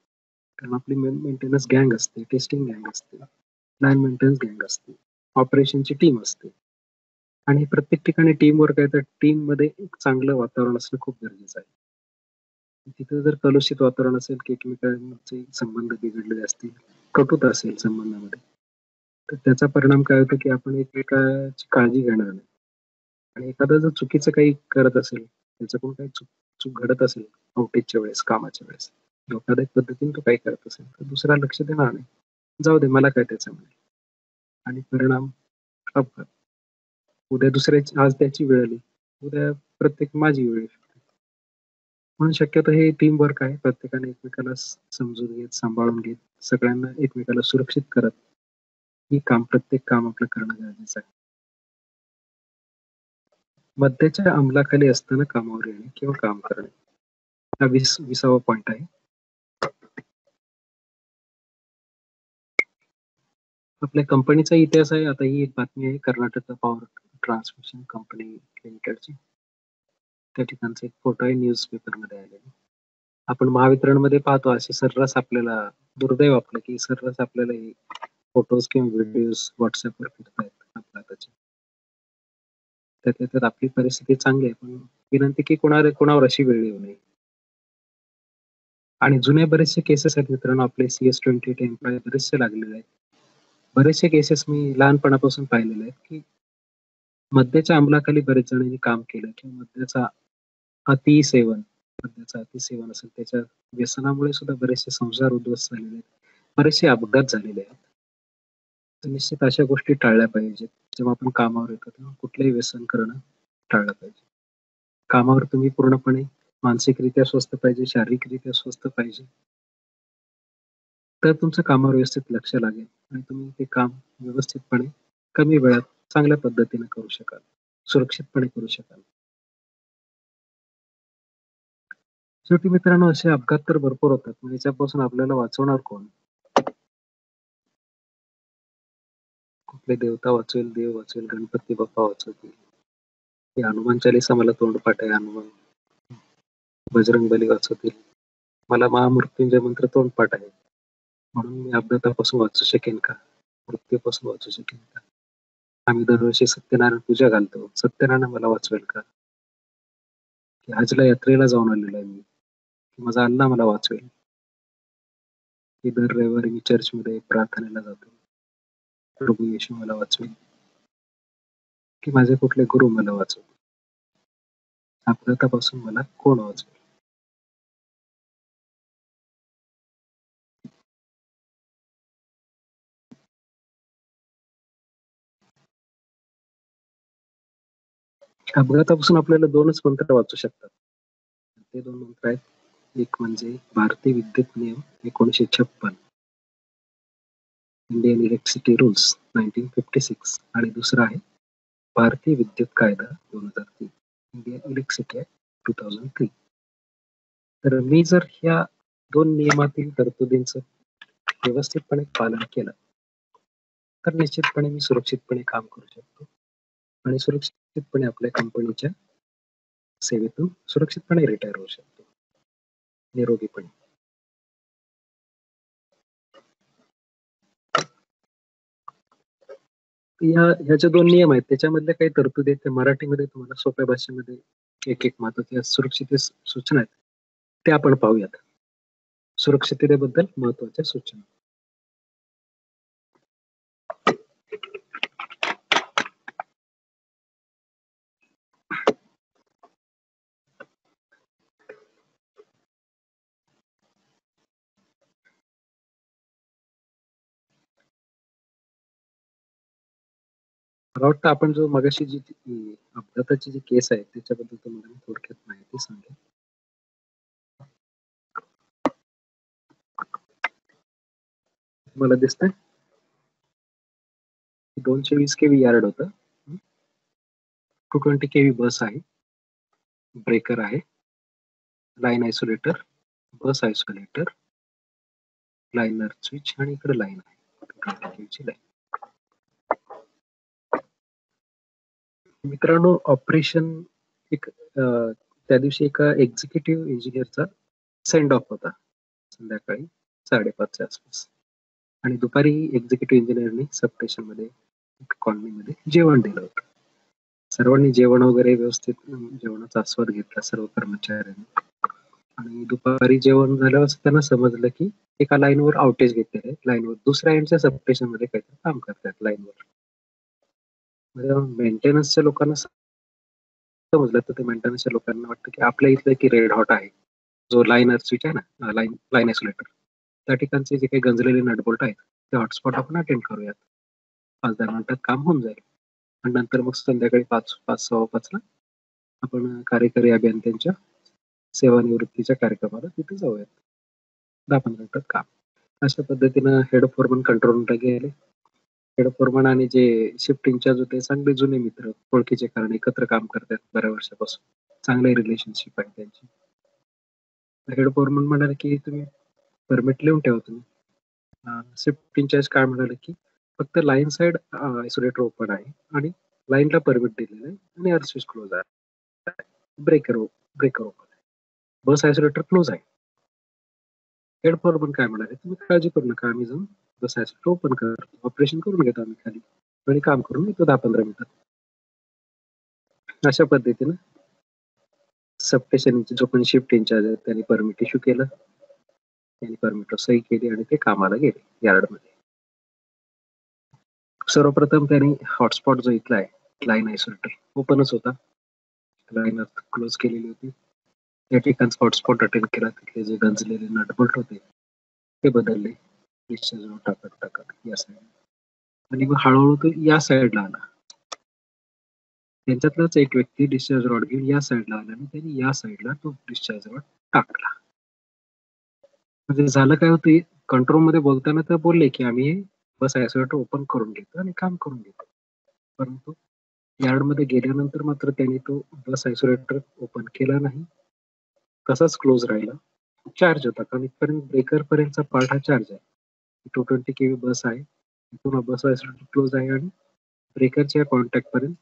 कारण आपली मेंटेनन्स गँग असते, टेस्टिंग गँग असते, लाईन मेंटेनन्स गँग असते, ऑपरेशनची टीम असते आणि प्रत्येक ठिकाणी टीम वर्क आहे तर टीममध्ये एक चांगलं वातावरण असणं खूप गरजेचं आहे. तिथं जर कलुषित वातावरण असेल की एकमेकांचे संबंध बिघडलेले असतील, कटुता असेल संबंधामध्ये, तर त्याचा परिणाम काय होतो की आपण एकमेकांची काळजी घेणार नाही आणि एखादा जर चुकीचं काही करत असेल, त्याच्याकडून काही चूक चूक घडत असेल आउटेजच्या वेळेस, कामाच्या वेळेस, धोकादायक पद्धतीने तो काही करत असेल, तर दुसरा लक्ष देणार नाही. जाऊ दे मला काय त्याच्यामध्ये आणि परिणाम अपघात. उद्या दुसऱ्याची आज त्याची वेळ आली, उद्या प्रत्येक माझी वेळ येईल. म्हणून शक्यतो हे टीम वर्क आहे. प्रत्येकाने एकमेकाला समजून घेत, सांभाळून घेत, सगळ्यांना एकमेकाला सुरक्षित करत, ही प्रत्येक काम आपलं करणं गरजेचं आहे. मद्याच्या अंमलाखाली असताना कामावर येणे किंवा काम करणे हा 20वा पॉइंट आहे. आपल्या कंपनीचा इतिहास आहे. आता ही एक बातमी आहे कर्नाटक पॉवर ट्रान्समिशन कंपनी लिमिटेडची. त्या ठिकाणचा एक फोटो आहे न्यूजपेपरमध्ये आलेला. आपण महावितरणमध्ये पाहतो असे सर्रास आपल्याला दुर्दैव आपलं की सर्रास आपल्याला हे फोटोज किंवा व्हिडिओज WhatsAppवर फिरतायत अपघाताचे. त्यातल्या त्यात आपली परिस्थिती चांगली आहे. पण विनंती की कोणावर अशी वेळ येऊ नये. आणि जुने बरेचसे केसेस आहेत मित्रांनो आपले CS-28 एम्प्लॉयी बरेचसे लागलेले आहेत. बरेचसे केसेस मी लहानपणापासून पाहिलेले आहेत की मद्याच्या अंमलाखाली बरेच जणांनी काम केलं किंवा मद्याचं अतिसेवन असेल त्याच्या व्यसनामुळे सुद्धा बरेचसे संसार उद्ध्वस्त झालेले आहेत. बरेचसे अपघात झालेले आहेत. तर निश्चित अशा गोष्टी टाळल्या पाहिजेत. जेव्हा आपण कामावर येतो तेव्हा कुठलंही व्यसन करणं टाळलं पाहिजे. कामावर तुम्ही पूर्णपणे मानसिकरित्या स्वस्थ पाहिजे, शारीरिकरित्या स्वस्थ पाहिजे. तर तुमचं कामावर व्यवस्थित लक्ष लागेल आणि तुम्ही ते काम व्यवस्थितपणे कमी वेळात चांगल्या पद्धतीने करू शकाल. सुरक्षितपणे करू शकाल. शेवटी मित्रांनो असे अपघात तर भरपूर होतात. मग याच्यापासून आपल्याला वाचवणार कोण? कुठले देवता वाचवेल, देव वाचवेल, गणपती बाप्पा वाचवतील. ही हनुमान चालीसा मला तोंडपाठ आहे. हनुमान, बजरंगबली वाचवतील. मला महामृत्युंजय मंत्र तोंडपाठ आहे. म्हणून मी अपघातापासून वाचू शकेन का? मृत्यूपासून वाचू शकेन का? आम्ही दरवर्षी सत्यनारायण पूजा घालतो. सत्यनारायण मला वाचवेल का? की हजला यात्रेला जाऊन आलेलो आहे मी. की माझा अल्लाह मला वाचवेल. की दर रविवारी मी चर्चमध्ये प्रार्थनेला जातो. प्रभू येशू मला वाचवेल. की माझे कुठले गुरु मला वाचवेल. अपघातापासून मला कोण वाचवेल? अपघातापासून आपल्याला 2च मंत्र वाचू शकतात. ते 2 मंत्र आहेत. एक म्हणजे भारतीय विद्युत नियम 1956, इंडियन इलेक्ट्रिसिटी रूल्स 1956 आणि दुसरा आहे भारतीय विद्युत कायदा 2003, इंडियन इलेक्ट्रिसिटी ऍक्ट 2003. तर मी जर ह्या 2 नियमातील तरतुदींचं व्यवस्थितपणे पालन केलं तर निश्चितपणे मी सुरक्षितपणे काम करू शकतो आणि सुरक्षितपणे आपल्या कंपनीच्या सेवेतून सुरक्षितपणे रिटायर होऊ शकतो निरोगीपणे. ह्या ज्या 2 नियम आहेत त्याच्यामधल्या काही तरतुदी आहेत त्या मराठीमध्ये तुम्हाला सोप्या भाषेमध्ये एक महत्वाच्या सुरक्षित सूचना आहेत ते आपण पाहूयात. सुरक्षिततेबद्दल महत्वाच्या सूचना. मला वाटतं आपण जो मगाशी जी अपघाताची जी केस आहे त्याच्याबद्दल तुम्हाला मी थोडक्यात माहिती सांगेन. मला दिसतंय 220 केव्ही यार्ड होतं. 220 केव्ही बस आहे, ब्रेकर आहे, लाईन आयसोलेटर, बस आयसोलेटर, लाईनर स्विच आणि इकडे लाईन आहे 220 केव्हीची लाईन. मित्रांनो ऑपरेशन एक त्या दिवशी एका एक्झिक्युटिव्ह इंजिनियरचा सेंड ऑफ होता संध्याकाळी 5:30च्या आसपास आणि दुपारी एक्झिक्युटिव्ह इंजिनियरनी सबस्टेशन मध्ये कॉलनीमध्ये जेवण दिलं होतं. सर्वांनी जेवण वगैरे व्यवस्थित जेवणाचा आस्वाद घेतला सर्व कर्मचाऱ्यांनी आणि दुपारी जेवण झाल्यावर त्यांना समजलं की एका लाईनवर आउटेज घेतलेलं आहे. लाईनवर दुसऱ्या एंडच्या सबस्टेशन मध्ये काहीतरी काम करतात लाईनवर. मेंटेनन्सच्या लोकांना समजलं तर ते मेंटेनन्सच्या लोकांना वाटतं की आपल्या इथलं की रेड हॉट आहे जो लाईनर स्विच आहे ना लाईन आयसोलेटर त्या ठिकाणचे जे काही गंजलेले नटबोल्ट आहेत ते हॉटस्पॉट आपण अटेंड करूयात 5-10 मिनिटात काम होऊन जाईल आणि नंतर मग संध्याकाळी 5-5:15ला आपण कार्यकारी अभियंत्यांच्या सेवानिवृत्तीच्या कार्यक्रमाला तिथे जाऊयात 10-15 मिनिटात काम. अशा पद्धतीनं हेड फोरमन कंट्रोल रूमला गेले. हेड फोरमन आणि जे शिफ्ट इन्चार्ज होते चांगले जुने मित्र ओळखीचे कारण एकत्र काम करतात बऱ्याच वर्षापासून चांगले रिलेशनशिप आहे त्यांची. हेड फोरमन म्हणाले की तुम्ही परमिट लिहून ठेवा तुम्ही. शिफ्ट इन्चार्ज काय म्हणाले की फक्त लाईन साइड आयसोलेटर ओपन आहे आणि लाईनला परमिट दिलेलं आहे आणि अर्थ स्विच क्लोज आहे. ब्रेकर ओपन आहे. बस आयसोलेटर क्लोज आहे. हेड फोरमन काय म्हणाले तुम्ही काळजी करू नका आम्ही जाऊन बस आयसोलेटर ओपन करतो ऑपरेशन करून घेतो आम्ही खाली आणि काम करून येतो 10-15 मिनिटात. अशा पद्धतीनं सबस्टेशनचे जो पण शिफ्ट इन्चार्ज आहे त्यांनी परमिट इश्यू केलं. त्यांनी परमिटवर सही केली आणि ते कामाला गेले यार्डमध्ये. सर्वप्रथम त्यांनी हॉटस्पॉट जो इथला आहे लाईन आयसोलेटर ओपनच होता. लाईन क्लोज केलेली होती. त्या ठिकाणचा हॉटस्पॉट अटेंड केला. तिथले जे गंजलेले नटबोल्ट होते ते बदलले डिस्चार्ज टाकत या साईड आणि मग हळूहळू तो या साईडला आला. त्यांच्यातलाच एक व्यक्ती डिस्चार्ज रॉड घेऊन या साईडला आला आणि त्यांनी या साईडला तो डिस्चार्ज रॉड टाकला. म्हणजे झालं काय होतं कंट्रोल मध्ये बोलताना तर बोलले की आम्ही बस आयसोलेटर ओपन करून घेतो आणि काम करून घेतो. परंतु यार्डमध्ये गेल्यानंतर मात्र त्यांनी तो बस आयसोलेटर ओपन केला नाही. तसाच क्लोज राहिला. चार्ज होता कारण इथपर्यंत ब्रेकर पर्यंतचा पार्ट हा चार्ज आहे. 220 केव्ही बस आहे. इथून बस आयसोलेटर क्लोज आहे आणि ब्रेकरच्या कॉन्टॅक्ट पर्यंत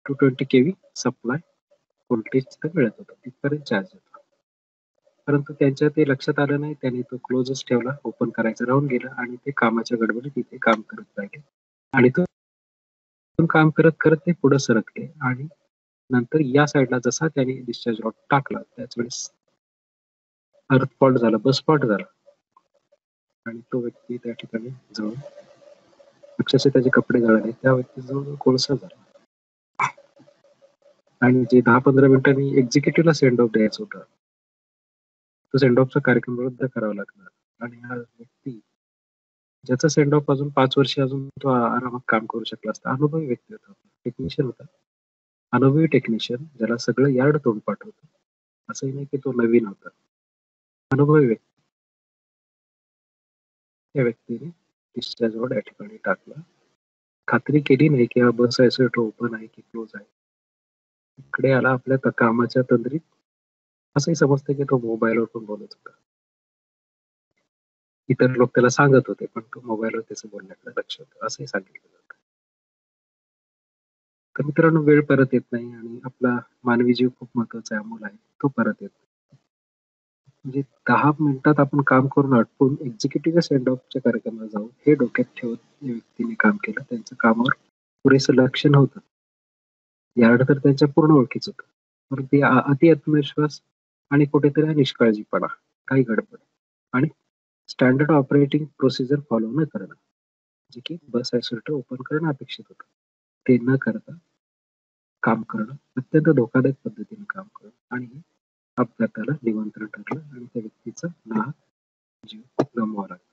220 केव्ही सप्लाय व्होल्टेज तिथं मिळत होतं. तिथपर्यंत चार्ज होता. परंतु त्यांच्या ते लक्षात आलं नाही. त्यांनी तो क्लोजच ठेवला. ओपन करायचं राहून गेलं आणि ते कामाच्या गडबडीत तिथे काम करत राहिले आणि तो काम करत करत ते पुढे सरकले आणि नंतर या साईडला जसा त्याने डिस्चार्ज रॉड टाकला त्याच वेळेस अर्थ फॉल्ट झाला, बस फॉल्ट झाला आणि तो व्यक्ती त्या ठिकाणी जळून अक्षरशः त्याचे कपडे जळाले. त्या व्यक्ती जवळ कोळसा झाला आणि जे 10-15 मिनिटांनी एक्झिक्युटिव्हला सेंड ऑफ द्यायचं होतं तो सेंड ऑफचा कार्यक्रम रद्द करावा लागला आणि हा व्यक्ती ज्याचा सेंड ऑफ अजून 5 वर्ष अजून तो आरामात काम करू शकला असता. अनुभवी व्यक्ती होता, टेक्निशियन होता. अनुभवी टेक्निशियन ज्याला सगळं यार्ड तोंड पाठवतो. असंही नाही की तो नवीन होता. अनुभवी व्यक्ती, त्या व्यक्तीने डिस्चार्ज या ठिकाणी टाकला. खात्री केली नाही की हा बस आयसोलेटर ओपन आहे की क्लोज आहे. इकडे आला आपल्या कामाच्या तंद्रीत. असंही समजतं की तो मोबाईलवर पण बोलत होता. इतर लोक त्याला सांगत होते, पण तो मोबाईलवर त्याचं बोलण्याकडे लक्ष होतं, असंही सांगितलं जातं. तर मित्रांनो, वेळ परत येत नाही आणि आपला मानवी जीव खूप महत्वाचा आहे, अमूल्य आहे. तो परत येत नाही. म्हणजे 10 मिनिटात आपण काम करून आटपून एक्झिक्युटिव्ह सेंड ऑफच्या कार्यक्रमाला जाऊ, हे डोक्यात ठेवत या व्यक्तीने काम केलं. त्यांचं कामावर पुरेसं लक्ष नव्हतं. यार्ड तर त्यांच्या पूर्ण ओळखीच होतं. परंतु अति आत्मविश्वास आणि कुठेतरी हा निष्काळजीपणा, काही गडबड आणि स्टँडर्ड ऑपरेटिंग प्रोसिजर फॉलो न करणं, जे की बस आयसोलेटर ओपन करणं अपेक्षित होतं. ते न करता काम करणं, अत्यंत धोकादायक पद्धतीने काम करणं आणि अपघाताला निमंत्रण ठरलं आणि त्या व्यक्तीचा नाहक जीव गमवावा लागला.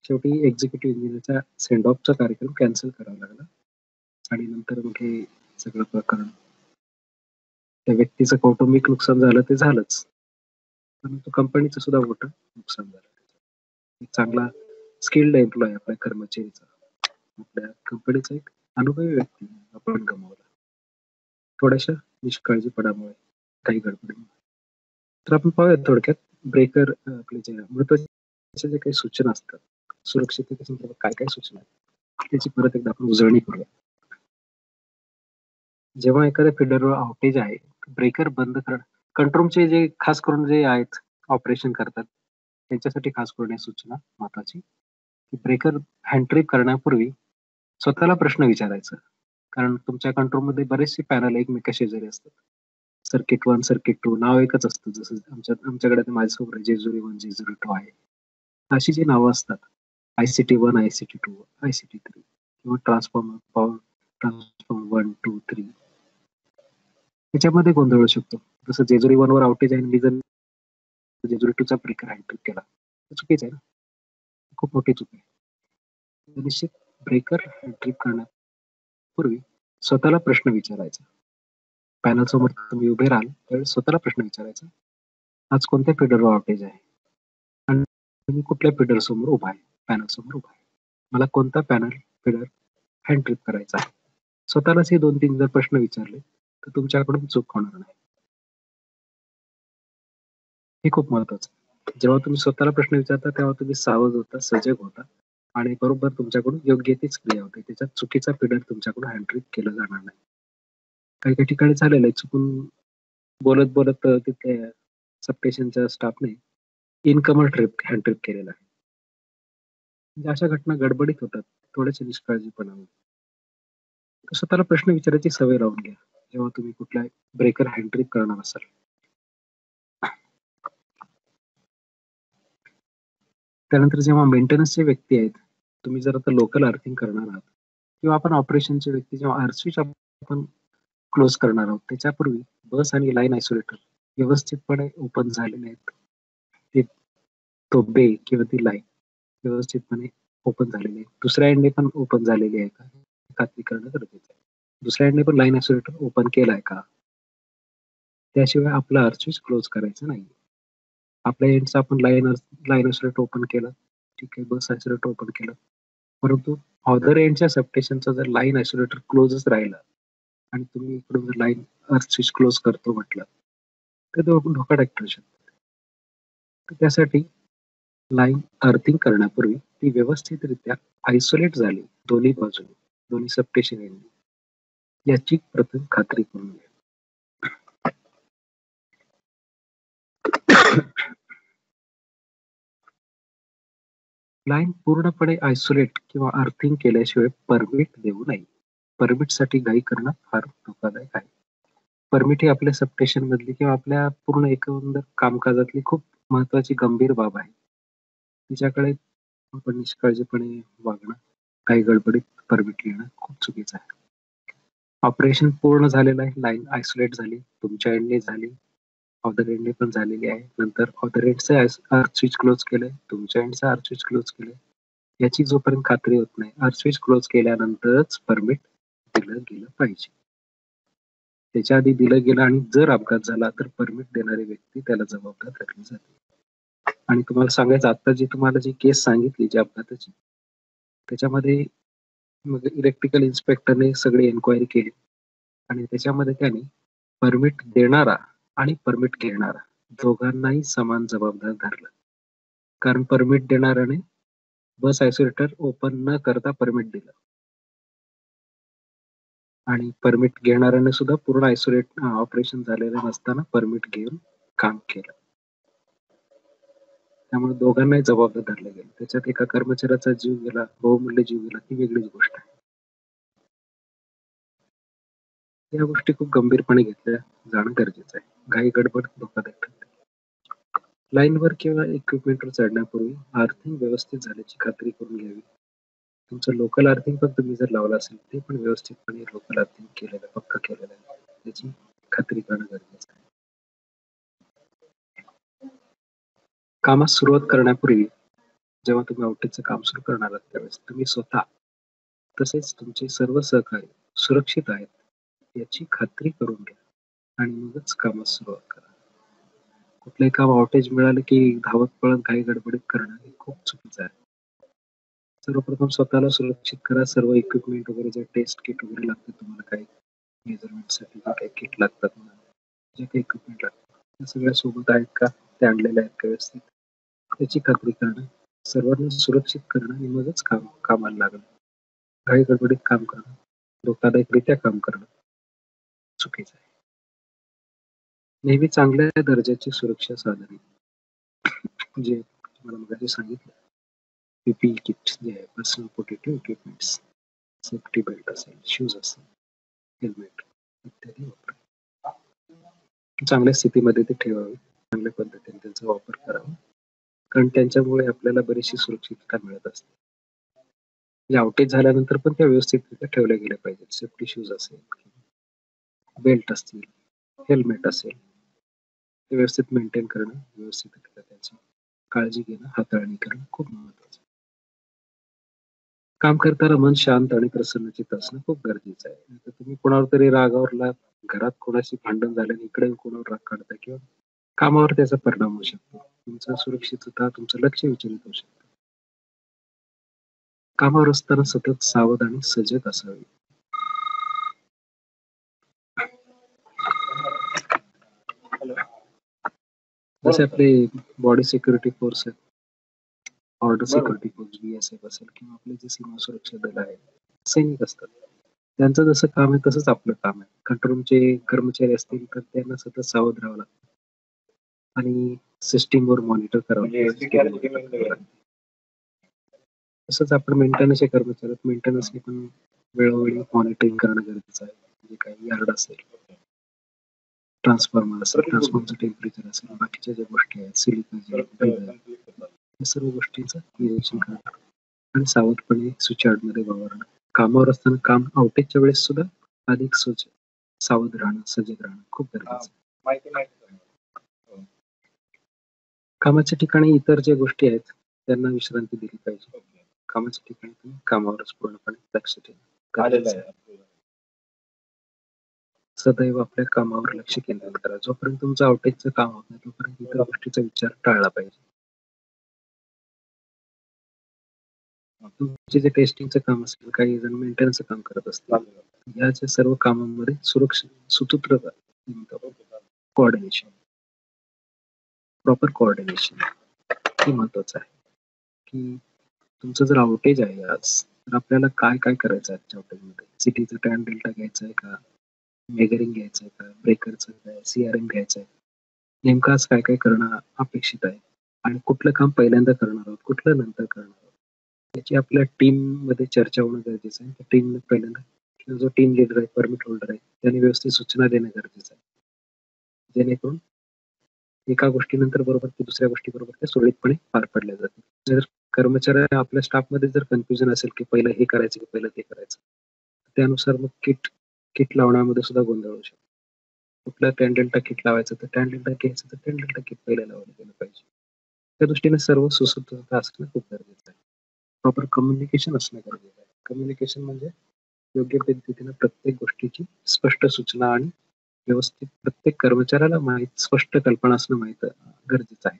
शेवटी एक्झिक्युटिव्ह इंजिनिअरचा सेंड ऑफचा कार्यक्रम कॅन्सल करावा लागला आणि नंतर मग हे सगळं प्रकरण, त्या व्यक्तीचं कौटुंबिक नुकसान झालं ते झालंच, परंतु कंपनीचं सुद्धा मोठं नुकसान झालं. एक चांगला स्किल्ड एम्प्लॉय आपल्या कर्मचारीचा, आपल्या कंपनीचा एक अनुभवी व्यक्ती आपण गमावला, थोड्याशा निष्काळजीपणामुळे, काही गडबडीमुळे. तर आपण पाहूया थोडक्यात ब्रेकर, आपले जे महत्वाचे जे काही सूचना असतात, सुरक्षिततेच्या संदर्भात काय काय सूचना आहेत, त्याची परत एकदा आपण उजळणी करूया. जेव्हा एखाद्या फिडरवर आउटेज आहे, ब्रेकर बंद करणं, कंट्रोलचे जे खास करून जे आहेत ऑपरेशन करतात, त्यांच्यासाठी खास करून या सूचना महत्वाची, की ब्रेकर हँड ट्रिप करण्यापूर्वी स्वतःला प्रश्न विचारायचा. कारण तुमच्या कंट्रोलमध्ये बरेचसे पॅनल एकमेका शेजारी असतात. सर्किट 1, सर्किट 2 नाव एकच असतं. जसं आमच्याकडे तर माझ्यासमोर जेजुरी 1, जेजुरी 2 आहे. अशी जी नावं असतात, आयसीटी 1, आयसीटी 2, आयसीटी 3 किंवा ट्रान्सफॉर्मर, पॉवर ट्रान्सफॉर्मर 1, 2, 3 याच्यामध्ये गोंधळ होऊ शकतो. जसं जेजुरी 1 वर आउटेज आहे आणि मी जर जेजुरी 2 चा ब्रेकर हँड केला, तर चुकीचं आहे ना? खूप मोठी चूक आहे. निश्चित ब्रेकर हँड करण्यापूर्वी स्वतःला प्रश्न विचारायचा. पॅनल समोर तुम्ही उभे राहाल त्यावेळेस स्वतःला प्रश्न विचारायचा, आज कोणत्या फीडरवर आउटेज आहे आणि तुम्ही कुठल्या फीडर समोर उभा आहे, पॅनल समोर उभा आहे, मला कोणता पॅनल फीडर हँड ट्रिप करायचा आहे. स्वतःलाच हे 2-3 जर प्रश्न विचारले तर तुमच्याकडून चूक होणार नाही. हे खूप महत्वाचं आहे. जेव्हा तुम्ही स्वतःला प्रश्न विचारता तेव्हा तुम्ही सावध होता, सजग होता आणि बरोबर तुमच्याकडून योग्य तीच क्रिया होते. त्याच्यात चुकीचा फीडर तुमच्याकडून हँड ट्रिप केलं जाणार नाही. काही काही ठिकाणी झालेलं आहे, चुकून बोलत बोलत तिथे सबस्टेशनच्या स्टाफने इनकमर ट्रिप हँड ट्रिप केलेला आहे. म्हणजे अशा घटना गडबडीत होतात, थोड्याशा निष्काळजीपणाने. तर स्वतःला प्रश्न विचारायची सवय लावून घ्या जेव्हा तुम्ही कुठला ब्रेकर हँड ट्रिप करणार असाल. त्यानंतर जेव्हा मेंटेनन्सचे व्यक्ती आहेत, तुम्ही जर आता लोकल अर्थिंग करणार आहात किंवा आपण ऑपरेशनचे व्यक्ती जेव्हा अर्थ स्विच आपण क्लोज करणार आहोत, त्याच्यापूर्वी बस आणि लाईन आयसोलेटर व्यवस्थितपणे ओपन झालेले आहेत. ते तो बे किंवा ती लाईन व्यवस्थितपणे ओपन झालेली आहे. दुसऱ्या एंडने पण ओपन झालेली आहे का? हे खात्री करणं गरजेचं आहे. दुसऱ्या एंडने पण लाईन आयसोलेटर ओपन केलाय का? त्याशिवाय आपला अर्थ स्विच क्लोज करायचा नाही. आपल्या एंडचा आपण लाईन आयसोलेटर ओपन केलं, ठीक आहे, बस आयसोलेटर ओपन केलं. परंतु अदर एंडच्या सबस्टेशनचा जर लाईन आयसोलेटर क्लोजच राहिला आणि तुम्ही इकडून जर लाईन अर्थ स्विच क्लोज करतो म्हटलं, तर धोकादायक ठरू शकतं. तर त्यासाठी लाईन अर्थिंग करण्यापूर्वी ती व्यवस्थितरित्या आयसोलेट झाली दोन्ही बाजूने, दोन्ही सबस्टेशन एंडनी, याची प्रथम खात्री करून घ्या. लाईन पूर्णपणे आयसोलेट किंवा अर्थिंग केल्याशिवाय परमिट देऊ नये. परमिटसाठी घाई करणं फार धोकादायक आहे. परमिट ही आपल्या सबस्टेशन मधली किंवा आपल्या पूर्ण एकंदर कामकाजातली खूप महत्वाची गंभीर बाब आहे. तिच्याकडे आपण निष्काळजीपणे वागणं, काही गडबडीत परमिट घेणं खूप चुकीचं आहे. ऑपरेशन पूर्ण झालेलं आहे, लाईन आयसोलेट झाली, तुमच्या एंडने झाली, अदर एंडने पण झालेली आहे. नंतर अदर एंडचं अर्थ स्विच क्लोज केलंय, तुमच्या एंडचं अर्थ स्विच क्लोज केलंय. याची जोपर्यंत खात्री होत नाही, अर्थ स्विच क्लोज केल्यानंतरच परमिट दिलं गेलं पाहिजे. त्याच्या आधी दिलं गेलं आणि जर अपघात झाला तर परमिट देणारी व्यक्ती त्याला जबाबदार धरली जाते. आणि तुम्हाला सांगायचं, आता जी तुम्हाला जी केस सांगितली जी अपघाताची, त्याच्यामध्ये मग इलेक्ट्रिकल इन्स्पेक्टरने सगळी एन्क्वायरी केली आणि त्याच्यामध्ये त्याने परमिट देणारा आणि परमिट घेणारा दोघांनाही समान जबाबदार धरलं. कारण परमिट देणाऱ्याने बस आयसोलेटर ओपन न करता परमिट दिलं आणि परमिट घेणाऱ्याने सुद्धा पूर्ण आयसोलेट ऑपरेशन झालेलं नसताना परमिट घेऊन काम केलं. त्यामुळे दोघांनाही जबाबदार धरले गेले. त्याच्यात एका कर्मचाऱ्याचा जीव गेला, बहुमूल्य जीव गेला, ती वेगळीच गोष्ट आहे. या गोष्टी खूप गंभीरपणे घेतल्या जाणं गरजेचं आहे. घाई गडबड धोकादायक ठरते. लाईनवर किंवा इक्विपमेंटवर चढण्यापूर्वी अर्थिंग व्यवस्थित झाल्याची खात्री करून घ्यावी. तुमचं लोकल अर्थिंग पण तुम्ही जर लावलं असेल ते पण व्यवस्थितपणे लोकल अर्थिंग केलेलं पक्का केलेलं आहे त्याची खात्री करणं गरजेचं आहे. कामास सुरुवात करण्यापूर्वी जेव्हा तुम्ही आउटेजचं काम सुरू करणार आहात त्यावेळेस तुम्ही स्वतः तसेच तुमचे सर्व सहकारी सुरक्षित आहेत याची खात्री करून घ्या आणि मगच कामास सुरुवात करा. कुठलंही काम आउटेज मिळालं की धावत पळत घाई गडबडीत करणं हे खूप चुकीचं आहे. सर्वप्रथम स्वतःला सुरक्षित करा. सर्व इक्विपमेंट वगैरे जे टेस्ट किट वगैरे लागते तुम्हाला काही मेजरमेंटसाठी जे काही किट लागतात जे काही इक्विपमेंट लागतात त्या सगळ्या सोबत आहेत का, ते आणलेले आहेत का व्यवस्थित, त्याची खात्री करणं, सर्वांना सुरक्षित करणं आणि मगच कामाला लागणं. घाई गडबडीत काम करणं, धोकादायकरित्या काम करणं चुकीचं आहे. नेहमी चांगल्या दर्जाची सुरक्षा साधने जे मला मगाशी सांगितलं, पीपीई किट जे आहे, personal protective equipments, safety belt असेल, शूज असेल, हेल्मेट इत्यादी वापरा. चांगल्या स्थितीमध्ये ते ठेवावे, चांगल्या पद्धतीने त्यांचा वापर करावा, कारण त्यांच्यामुळे आपल्याला बरीचशी सुरक्षितता मिळत असते. आउटेज झाल्यानंतर पण त्या व्यवस्थितरित्या ठेवल्या गेल्या पाहिजेत. सेफ्टी शूज असेल, बेल्ट असतील, हेल्मेट असेल, ते व्यवस्थित मेंटेन करणं, व्यवस्थितरित्या त्याची काळजी घेणं, हाताळणी करणं खूप महत्वाचं आहे. काम करताना मन शांत आणि प्रसन्नचित्त असणं खूप गरजेचं आहे. नाहीतर तुम्ही कोणावर तरी रागावरला, घरात कोणाशी भांडण झाल्याने इकडे कोणावर राग काढता किंवा कामावर त्याचा परिणाम होऊ शकतो. तुमचं सुरक्षितता, तुमचं लक्ष विचलित होऊ शकतं. कामावर असताना सतत सावध आणि सजग असावे. जसे आपले बॉडी सिक्युरिटी फोर्स आहेत, ऑर्डर सिक्युरिटी फोर्स BSF असेल किंवा आपले जे सीमा सुरक्षा दल आहे, सैनिक असतात, त्यांचं जसं काम आहे तसंच आपलं काम आहे. कंट्रोलचे कर्मचारी असतील तर त्यांना सतत सावध राहावं लागतं आणि सिस्टीमवर मॉनिटर करावं लागतं. तसंच आपण मेंटेनन्सचे कर्मचारी, मेंटेनन्सने पण वेळोवेळी मॉनिटरिंग करणं गरजेचं आहे. जे काही यार्ड असेल, ट्रान्सफॉर्मर असेल, ट्रान्सफॉर्मरचं टेम्परेचर असेल, बाकीच्या ज्या गोष्टी आहेत, सिलिकॉन, या सर्व गोष्टींचं निरीक्षण करणं आणि सावधपणे स्विचयार्डमध्ये वावरणं. कामावर असताना काम आउटेजच्या वेळेस सुद्धा अधिक सावध राहणं, सजग राहणं खूप गरजेचं आहे. कामाच्या ठिकाणी इतर ज्या गोष्टी आहेत त्यांना विश्रांती दिली पाहिजे. कामाच्या ठिकाणी तुम्ही कामावरच पूर्णपणे लक्ष ठेवा. सदैव आपल्या कामावर लक्ष केंद्रित करा. जोपर्यंत तुमचं आउटेजचं काम होत नाही तोपर्यंत इतर गोष्टीचा विचार टाळला पाहिजे. तुमचे जे टेस्टिंगचं काम असेल, काही जण मेंटेनन्सचं काम करत असतील, याच्या सर्व कामांमध्ये सुसूत्रता, कोऑर्डिनेशन, प्रॉपर कोऑर्डिनेशन हे महत्वाचं आहे. की तुमचं जर आउटेज आहे आज, तर आपल्याला काय काय करायचं आहे आजच्या आउटेजमध्ये. सिटीचा टॅन डेल्टा घ्यायचा आहे का, मेजरिंग घ्यायचं आहे का, ब्रेकरचं काय, CRM घ्यायचं आहे, नेमकं आज काय काय करणं अपेक्षित आहे आणि कुठलं काम पहिल्यांदा करणार आहोत, कुठलं नंतर करणार आहोत, याची आपल्या टीम मध्ये चर्चा होणं गरजेचं आहे. टीम पहिल्यांदा जो टीम लीडर आहे, परमिट होल्डर आहे, त्यांनी व्यवस्थित सूचना देणं गरजेचं आहे, जेणेकरून एका गोष्टीनंतर बरोबर ते दुसऱ्या गोष्टी बरोबर त्या सुरळीतपणे पार पडल्या जातील. जर कर्मचारी आपल्या स्टाफमध्ये जर कन्फ्युजन असेल की पहिलं हे करायचं की पहिलं ते करायचं, त्यानुसार मग किट लावण्यामध्ये सुद्धा गोंधळ होऊ शकतो. कुठला टॅन डेल्टा किट लावायचं तर टॅन डेल्टा घ्यायचं तर टॅन डेल्टा किट पहिलं लावलं गेलं पाहिजे. त्या दृष्टीने सर्व सुसूत्रता असणं खूप गरजेचं आहे. प्रॉपर कम्युनिकेशन असणं गरजेचं आहे. कम्युनिकेशन म्हणजे योग्य पद्धतीने प्रत्येक गोष्टीची स्पष्ट सूचना आणि व्यवस्थित प्रत्येक कर्मचाऱ्याला स्पष्ट कल्पना असणं गरजेचं आहे,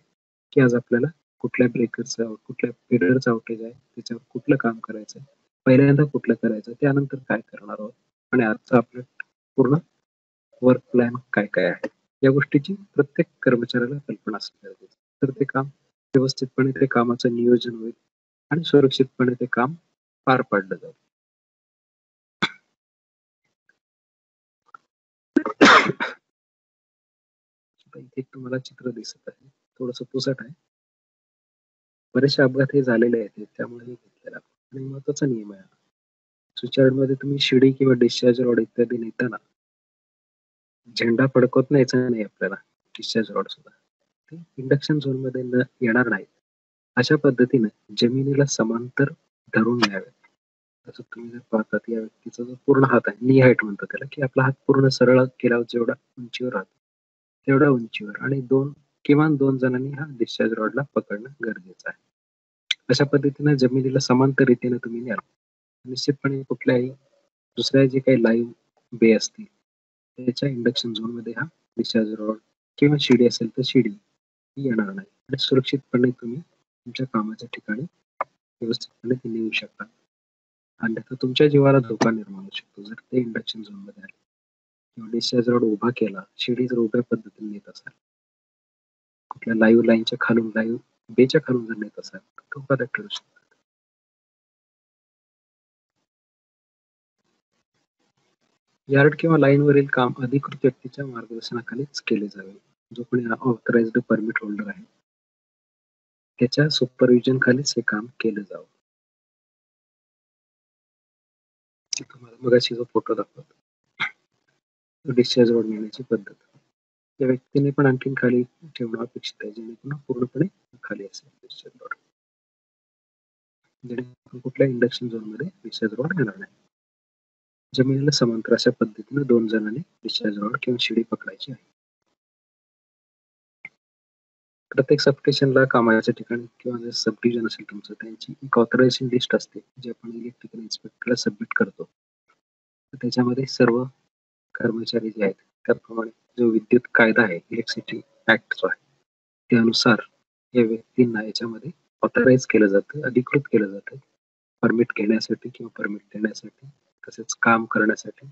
की आज आपल्याला कुठल्या ब्रेकरचं, कुठल्या फिडरचं आउटेज आहे, त्याच्यावर कुठलं काम करायचं, पहिल्यांदा कुठलं करायचं, त्यानंतर काय करणार आहोत आणि आजचं आपलं पूर्ण वर्क प्लॅन काय काय आहे. या गोष्टीची प्रत्येक कर्मचाऱ्याला कल्पना असणं गरजेचं आहे. तर ते काम व्यवस्थितपणे ते कामाचं नियोजन होईल आणि सुरक्षितपणे ते काम पार पाडलं जाईल. इथे तुम्हाला चित्र दिसत आहे, थोडस पुसट आहे. बरेचसे अपघात हे झालेले आहेत, त्यामुळे हे घेतलेला आणि महत्वाचा नियम आहे. स्विचयार्डमध्ये तुम्ही शिडी किंवा डिस्चार्ज रॉड इत्यादी नेताना झेंडा फडकवत न्यायचा नाही आपल्याला. डिस्चार्ज रॉड सुद्धा ते इंडक्शन झोन मध्ये येणार नाही. अशा पद्धतीने जमिनीला समांतर धरून न्यावे. असं तुम्ही जर पाहतात, या व्यक्तीचा जो पूर्ण हात आहे, नी हाईट म्हणतात त्याला, की आपला हात पूर्ण सरळ केल्यावर जेवढा उंचीवर राहतो तेवढ्या उंचीवर आणि किमान दोन जणांनी हा डिस्चार्ज रॉडला पकडणं गरजेचं आहे. अशा पद्धतीने जमिनीला समांतर रीतीने तुम्ही न्याल. निश्चितपणे कुठल्याही दुसऱ्या जे काही लाईव्ह बे असतील त्याच्या इंडक्शन झोन मध्ये हा डिस्चार्ज रॉड किंवा शिडी असेल तर शिडी ही येणार नाही आणि सुरक्षितपणे तुम्ही तुमच्या कामाच्या ठिकाणी व्यवस्थितपणे ती नेऊ शकता. अन्यथा तुमच्या जीवाला धोका निर्माण होऊ शकतो जर ते इंडक्शन झोन मध्ये आले किंवा डिस्चार्ज रॉड उभा केला, शिडी जर उभ्या पद्धतीने नेत असाल, कुठल्या लाईव्ह लाईनच्या खालून, लाईव्ह बेच्या खालून जर नेत असाल तर धोकादायक ठरू शकतो. यार्ड किंवा लाईनवरील काम अधिकृत व्यक्तीच्या मार्गदर्शनाखालीच केले जावे. जो कोणी ऑथराइज्ड परमिट होल्डर आहे त्याच्या सुपरविजन खालीच हे काम केलं जावं. तुम्हाला मगाशी जो फोटो दाखवतो डिस्चार्ज रॉड नेण्याची पद्धत, त्या व्यक्तीने पण आणखीन खाली ठेवणं अपेक्षित आहे, जेणेकरून पूर्णपणे खाली असेल डिस्चार्ज रॉड, जेणेकरून कुठल्या इंडक्शन झोन मध्ये डिस्चार्ज रॉड येणार नाही. जमिनीला समांतर अशा पद्धतीने दोन जणांनी डिस्चार्ज रॉड किंवा शिडी पकडायची आहे. प्रत्येक सबस्टेशनला कामाच्या ठिकाणी किंवा जे सब डिव्हिजन असेल तुमचं, त्यांची एक ऑथरायझेशन लिस्ट असते जी आपण इलेक्ट्रिकल इन्स्पेक्टरला सबमिट करतो. त्याच्यामध्ये सर्व कर्मचारी जे आहेत त्याप्रमाणे जो विद्युत कायदा आहे, इलेक्ट्रिसिटी ऍक्ट जो आहे, त्यानुसार या व्यक्तींना याच्यामध्ये ऑथराइज केलं जातं, अधिकृत केलं जातं परमिट घेण्यासाठी किंवा परमिट देण्यासाठी, तसेच काम करण्यासाठी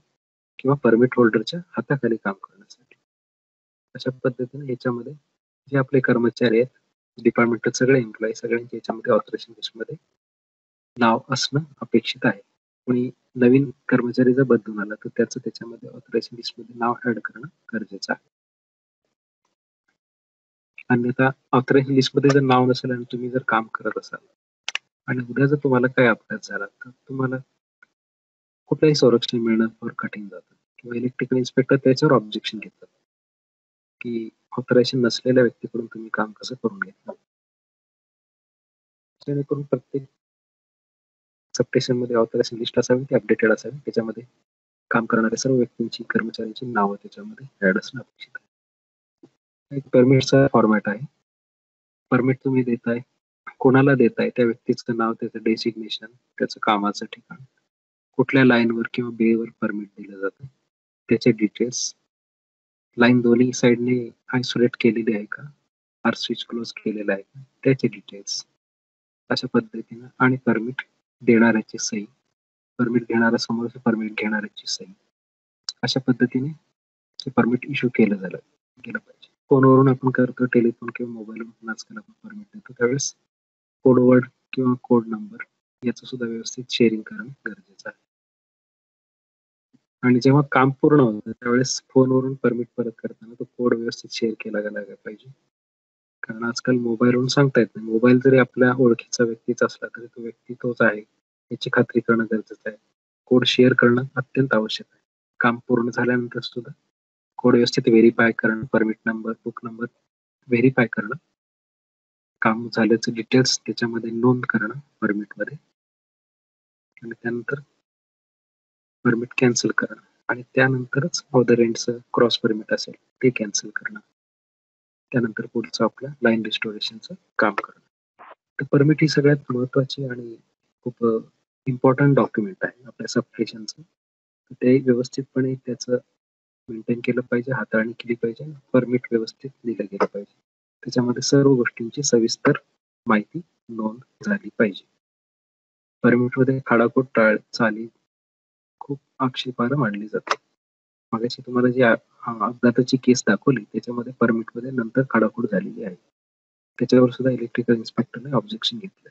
किंवा परमिट होल्डरच्या हाताखाली काम करण्यासाठी. अशा पद्धतीने याच्यामध्ये जे आपले कर्मचारी आहेत डिपार्टमेंटचे सगळे एम्प्लॉई, सगळ्यांच्या याच्यामध्ये ऑथरायझेशन लिस्टमध्ये नाव असणं अपेक्षित आहे. कोणी नवीन कर्मचारी जर बदलून आला तर त्याचं त्याच्यामध्ये ऑथरायझेशन लिस्टमध्ये नाव ऍड करणं गरजेचं आहे. अन्यथा ऑथरायझेशन लिस्टमध्ये जर नाव नसेल आणि तुम्ही जर काम करत असाल आणि उद्या जर तुम्हाला काही अपघात झाला तर तुम्हाला कुठलंही संरक्षण मिळणं फार कठीण जातं किंवा इलेक्ट्रिकल इन्स्पेक्टर त्याच्यावर ऑब्जेक्शन घेतात की ऑथरायझेशन नसलेल्या व्यक्तीकडून तुम्ही काम कसं करून घेतलं. जेणेकरून प्रत्येक सबस्टेशन मध्ये ऑथरायझेशन लिस्ट असावी, ती अपडेटेड असावी, त्याच्यामध्ये काम करणाऱ्या सर्व व्यक्तींची, कर्मचाऱ्यांची नावं त्याच्यामध्ये ऍड असणं अपेक्षित आहे. एक परमिटचा फॉर्मॅट आहे. परमिट तुम्ही देताय, कोणाला देताय, त्या व्यक्तीचं नाव, त्याचं डेसिग्नेशन, त्याचं कामाचं ठिकाण, कुठल्या लाईनवर किंवा बेवर परमिट दिलं जातं, त्याचे डिटेल्स, लाईन दोन्ही साईडने आयसोलेट केलेली आहे का, आर स्विच क्लोज केलेला आहे का, त्याचे डिटेल्स अशा पद्धतीनं, आणि परमिट देणाऱ्याची सही, परमिट घेणारा समोर परमिट घेणाऱ्याची सही, अशा पद्धतीने ते परमिट इश्यू केलं गेलं पाहिजे. फोनवरून आपण करतो, टेलिफोन किंवा मोबाईलवरून आजकाल आपण परमिट देतो, त्यावेळेस कोड वर्ड किंवा कोड नंबर याचं सुद्धा व्यवस्थित शेअरिंग करणं गरजेचं आहे. आणि जेव्हा काम पूर्ण होतं त्यावेळेस फोनवरून परमिट परत करताना तो कोड व्यवस्थित शेअर केला गेला पाहिजे. कारण आजकाल मोबाईलवरून सांगता येत नाही. मोबाईल जरी आपल्या ओळखीचा व्यक्तीचा असला तरी तो व्यक्ती तोच आहे याची खात्री करणं गरजेचं आहे. कोड शेअर करणं अत्यंत आवश्यक आहे. काम पूर्ण झाल्यानंतर सुद्धा कोड व्यवस्थित व्हेरीफाय करणं, permit number, book number verify करणं, काम झाल्याचं डिटेल्स त्याच्यामध्ये नोंद करणं परमिटमध्ये, आणि त्यानंतर परमिट कॅन्सल करणं, आणि त्यानंतरच ऑदर एंडचं क्रॉस परमिट असेल ते कॅन्सल करणं, त्यानंतर पुढचं आपलं लाईन रिस्टोरेशनचं काम करणं. तर परमिट ही सगळ्यात महत्वाची आणि खूप इम्पॉर्टंट डॉक्युमेंट आहे आपल्या सबस्टेशनचं. ते व्यवस्थितपणे त्याचं मेंटेन केलं पाहिजे, हाताळणी केली पाहिजे, परमिट व्यवस्थित दिलं गेलं पाहिजे. त्याच्यामध्ये सर्व गोष्टींची सविस्तर माहिती नोंद झाली पाहिजे. परमिटमध्ये खाडाखोड चाली खूप आक्षेपार्ह मानली जाते. मगाशी तुम्हाला जी अपघाताची केस दाखवली त्याच्यामध्ये परमिटमध्ये नंतर खाडाखोड झालेली आहे. त्याच्यावर सुद्धा इलेक्ट्रिकल इन्स्पेक्टरने ऑब्जेक्शन घेतलं.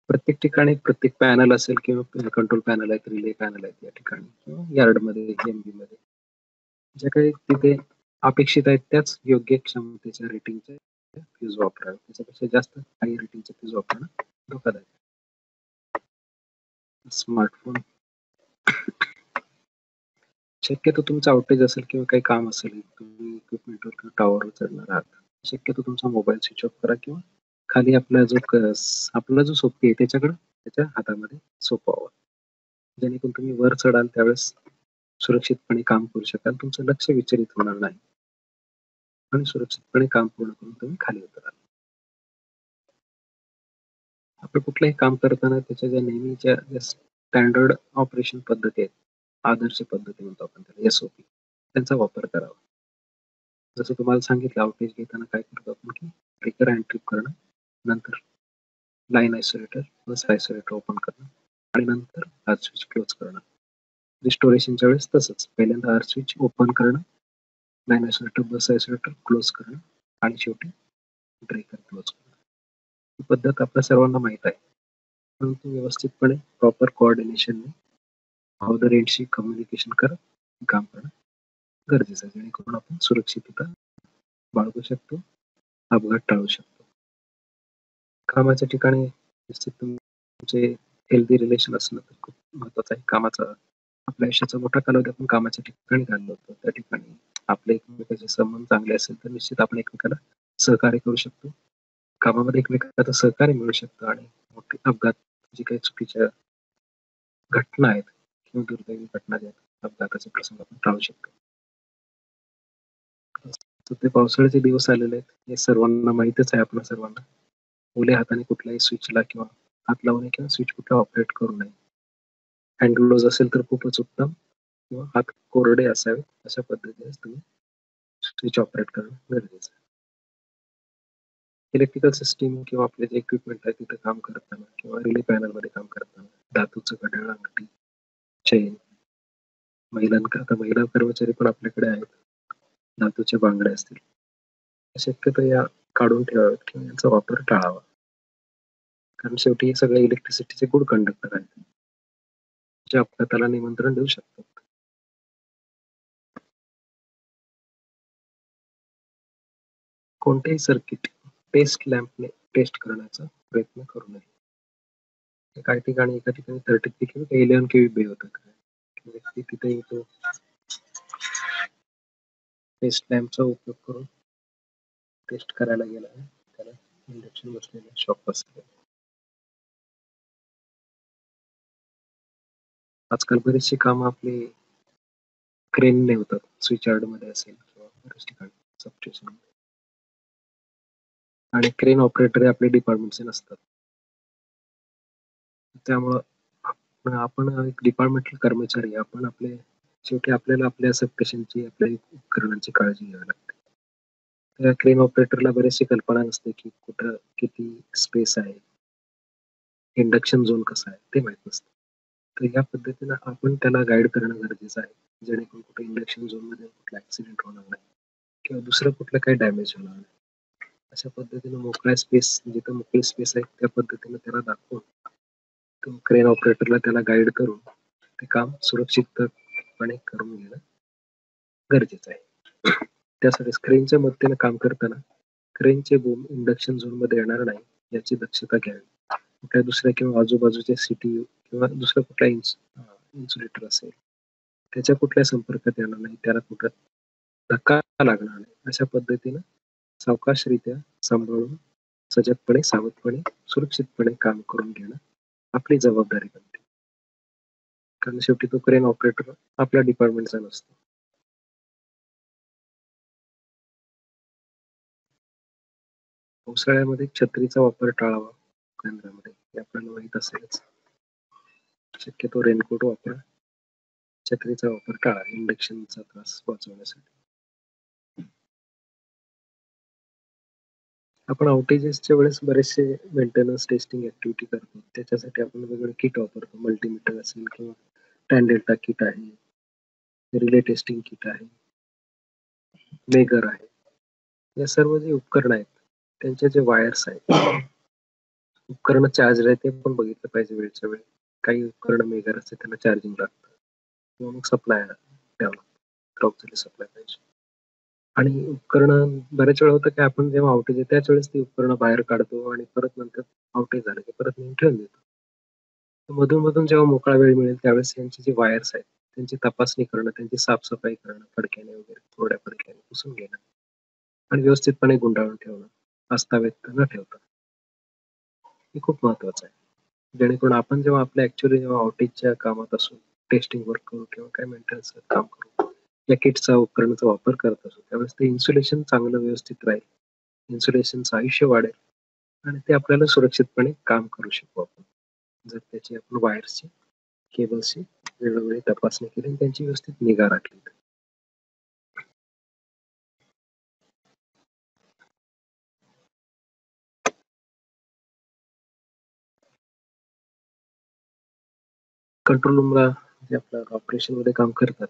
प्रत्येक ठिकाणी प्रत्येक पॅनल असेल किंवा कंट्रोल पॅनल आहेत, रिले पॅनल आहेत या ठिकाणी किंवा यार्डमध्ये, एमबी मध्ये ज्या काही तिथे अपेक्षित आहेत त्याच योग्य क्षमतेच्या रेटिंगचे फ्यूज वापरावे. त्याच्यापेक्षा जास्त हाय रेटिंगचे फ्यूज वापरणं धोकादायक. स्मार्टफोन शक्यतो तुमचा आउटेज असेल किंवा काही काम असेल, तुम्ही इक्विपमेंटवर किंवा टॉवरवर चढणार आहात, शक्यतो तुमचा मोबाईल स्विच ऑफ करा किंवा खाली आपला जो सोपी आहे त्याच्या हातामध्ये सोपवावा, जेणेकरून तुम्ही वर चढाल त्यावेळेस सुरक्षितपणे काम करू शकाल, तुमचं लक्ष विचलित होणार नाही आणि सुरक्षितपणे काम पूर्ण करून तुम्ही खाली उतराल. आपण कुठलंही काम करताना त्याच्या ज्या नेहमीच्या स्टँडर्ड ऑपरेशन पद्धती आहेत, आदर्श पद्धती म्हणतो आपण त्याला, एसओपी, त्यांचा वापर करावा. जसं तुम्हाला सांगितलं, आउटेज घेताना काय करतो आपण की ब्रेकर अँड ट्रिप करणं, नंतर लाईन आयसोलेटर, बस आयसोलेटर ओपन करणं आणि नंतर आर स्विच क्लोज करणं. रिस्टोरेशनच्या वेळेस तसंच, पहिल्यांदा आर स्विच ओपन करणं, लाईन आयसोलेटर, बस आयसोलेटर क्लोज करणं आणि शेवटी ब्रेकर क्लोज करणं. ही पद्धत आपल्या सर्वांना माहीत आहे, परंतु व्यवस्थितपणे प्रॉपर कोऑर्डिनेशनने अदर एंडशी कम्युनिकेशन करत काम करणं गरजेचं आहे, जेणेकरून आपण सुरक्षितता बाळगू शकतो, अपघात टाळू शकतो. कामाच्या ठिकाणी निश्चित तुमचे हेल्दी रिलेशन असणं तर खूप महत्वाचं आहे. आपल्या आयुष्याचा मोठा कालावधी आपण कामाच्या ठिकाणी घालवतो. त्या ठिकाणी आपले एकमेकांचे संबंध चांगले असेल तर निश्चित आपण एकमेकाला सहकार्य करू शकतो. कामामध्ये एकमेकांचं सहकार्य मिळू शकतं आणि मोठे अपघात, जे काही चुकीच्या घटना आहेत किंवा दुर्दैवी घटना ज्या अपघाताचे प्रसंग आपण टाळू शकतो. सध्या पावसाळ्याचे दिवस आलेले आहेत, हे सर्वांना माहितच आहे. आपल्या सर्वांना ओल्या हाताने कुठल्याही स्विचला किंवा हात लावू नये किंवा स्विच कुठला ऑपरेट करू नये. हँड ग्लोव्ज असेल तर खूपच उत्तम किंवा हात कोरडे असावे, अशा पद्धतीने तुम्ही स्विच ऑपरेट करणं गरजेचं आहे. इलेक्ट्रिकल सिस्टीम किंवा आपले जे इक्विपमेंट आहे तिथे काम करताना किंवा रिले पॅनल मध्ये काम करताना धातूचं घड्याळ, अंगठी, चेन, आता महिला कर्मचारी पण आपल्याकडे आहेत, धातूच्या बांगड्या असतील, शक्यतो या काढून ठेवाव्यात किंवा यांचा वापर टाळावा, कारण शेवटी हे सगळे इलेक्ट्रिसिटीचे गुड कंडक्टर आहेत जे अपघाताला निमंत्रण देऊ शकतात. कोणतेही सर्किट टेस्ट लॅम्पने टेस्ट करण्याचा प्रयत्न करू नये. काही ठिकाणी एका ठिकाणी 33 किंवा 11 केवी बे होतात. व्यक्ती तिथे येतो, टेस्ट लॅम्पचा उपयोग करून टेस्ट करायला गेला, त्याला इंडक्शन बसलेला शॉक बसलेला. आजकाल बरेचशी कामं आपले क्रेनने होतात, स्विच यार्ड मध्ये असेल किंवा बऱ्याच ठिकाणी सबस्टेशन मध्ये, आणि क्रेन ऑपरेटर आपले डिपार्टमेंटचे नसतात. त्यामुळं आपण एक डिपार्टमेंटल कर्मचारी, आपण शेवटी आपल्याला आपल्या सबस्टेशनची, आपल्या उपकरणांची काळजी घ्यावी लागते. त्या क्रेन ऑपरेटरला बरेचशी कल्पना नसते की कुठं किती स्पेस आहे, इंडक्शन झोन कसा आहे ते माहित नसतं. तर या पद्धतीनं आपण त्याला गाईड करणं गरजेचं आहे, जेणेकरून कुठे इंडक्शन झोन मध्ये कुठला ऍक्सिडेंट होणार नाही किंवा दुसरं कुठलं काही डॅमेज होणार नाही. अशा पद्धतीने मोकळ्या स्पेस, जिथं मोकळी स्पेस आहे त्या पद्धतीने त्याला दाखवून क्रेन ऑपरेटरला त्याला गाईड करून ते काम सुरक्षितपणे करून घेणं गरजेचं आहे. त्यासाठी क्रेनच्या मदतीने काम करताना क्रेनचे बूम इंडक्शन झोन मध्ये येणार नाही याची दक्षता घ्यावी. कुठल्या दुसऱ्या किंवा आजूबाजूच्या सीटीयू किंवा दुसरा कुठला इन्सुलेटर असेल त्याच्या कुठल्या संपर्कात येणार नाही, त्याला कुठं धक्का लागणार नाही, अशा पद्धतीनं सावकाशरित्या सांभाळून सजगपणे, सावधपणे, सुरक्षितपणे काम करून घेणं आपली जबाबदारी बनते. कारण शेवटी तो क्रेन ऑपरेटर आपल्या डिपार्टमेंटचा नसतो. पावसाळ्यामध्ये छत्रीचा वापर टाळावा केंद्रामध्ये, हे आपल्याला माहित असेलच. शक्यतो रेनकोट वापरा, छत्रीचा वापर टाळा इंडक्शनचा त्रास वाचवण्यासाठी. आपण आउटेजेसच्या वेळेस बरेचसे मेंटेनन्स टेस्टिंग ऍक्टिव्हिटी करतो. त्याच्यासाठी आपण वेगवेगळे किट वापरतो. मल्टीमीटर असेल किंवा टॅन डेल्टा किट आहे, रिले टेस्टिंग किट आहे, मेगर आहे. या सर्व जे उपकरण आहेत त्यांचे जे वायर्स आहेत, उपकरण चार्ज आहे ते पण बघितलं पाहिजे वेळच्या वेळी. काही उपकरण मेगर असते त्यांना चार्जिंग लागतं किंवा मग सप्लाय द्यावं लागतं, ऑक्सिजन सप्लाय पाहिजे. आणि उपकरण बऱ्याच वेळा होतं की आपण जेव्हा आउटेज आहे त्याच वेळेस ती उपकरणं बाहेर काढतो आणि परत नंतर आउटेज झालं की परत नेऊन ठेवून देतो. मधून मधून जेव्हा मोकळा वेळ मिळेल त्यावेळेस यांचे जे वायर्स आहेत त्यांची तपासणी करणं, त्यांची साफसफाई करणं, फडक्याने वगैरे थोड्या फडक्याने पुसून घेणं आणि व्यवस्थितपणे गुंडाळून ठेवणं, अस्ताव्यस्त न ठेवता, हे खूप महत्वाचं आहे. जेणेकरून आपण जेव्हा आपल्या जेव्हा आउटेजच्या कामात असू, टेस्टिंग वर्क करू किंवा काय मेंटेनन्स काम करू, या किटचा उपकरणाचा वापर करत असू त्यावेळेस ते इन्सुलेशन चांगलं व्यवस्थित राहील, इन्सुलेशनचं आयुष्य वाढेल आणि ते आपल्याला सुरक्षितपणे काम करू शकू आपण जर त्याची आपण वायर्सची, केबल्सची वेळोवेळी तपासणी केली आणि त्यांची व्यवस्थित निगा राखली. कंट्रोल रूमला जे आपलं ऑपरेशन मध्ये काम करतात,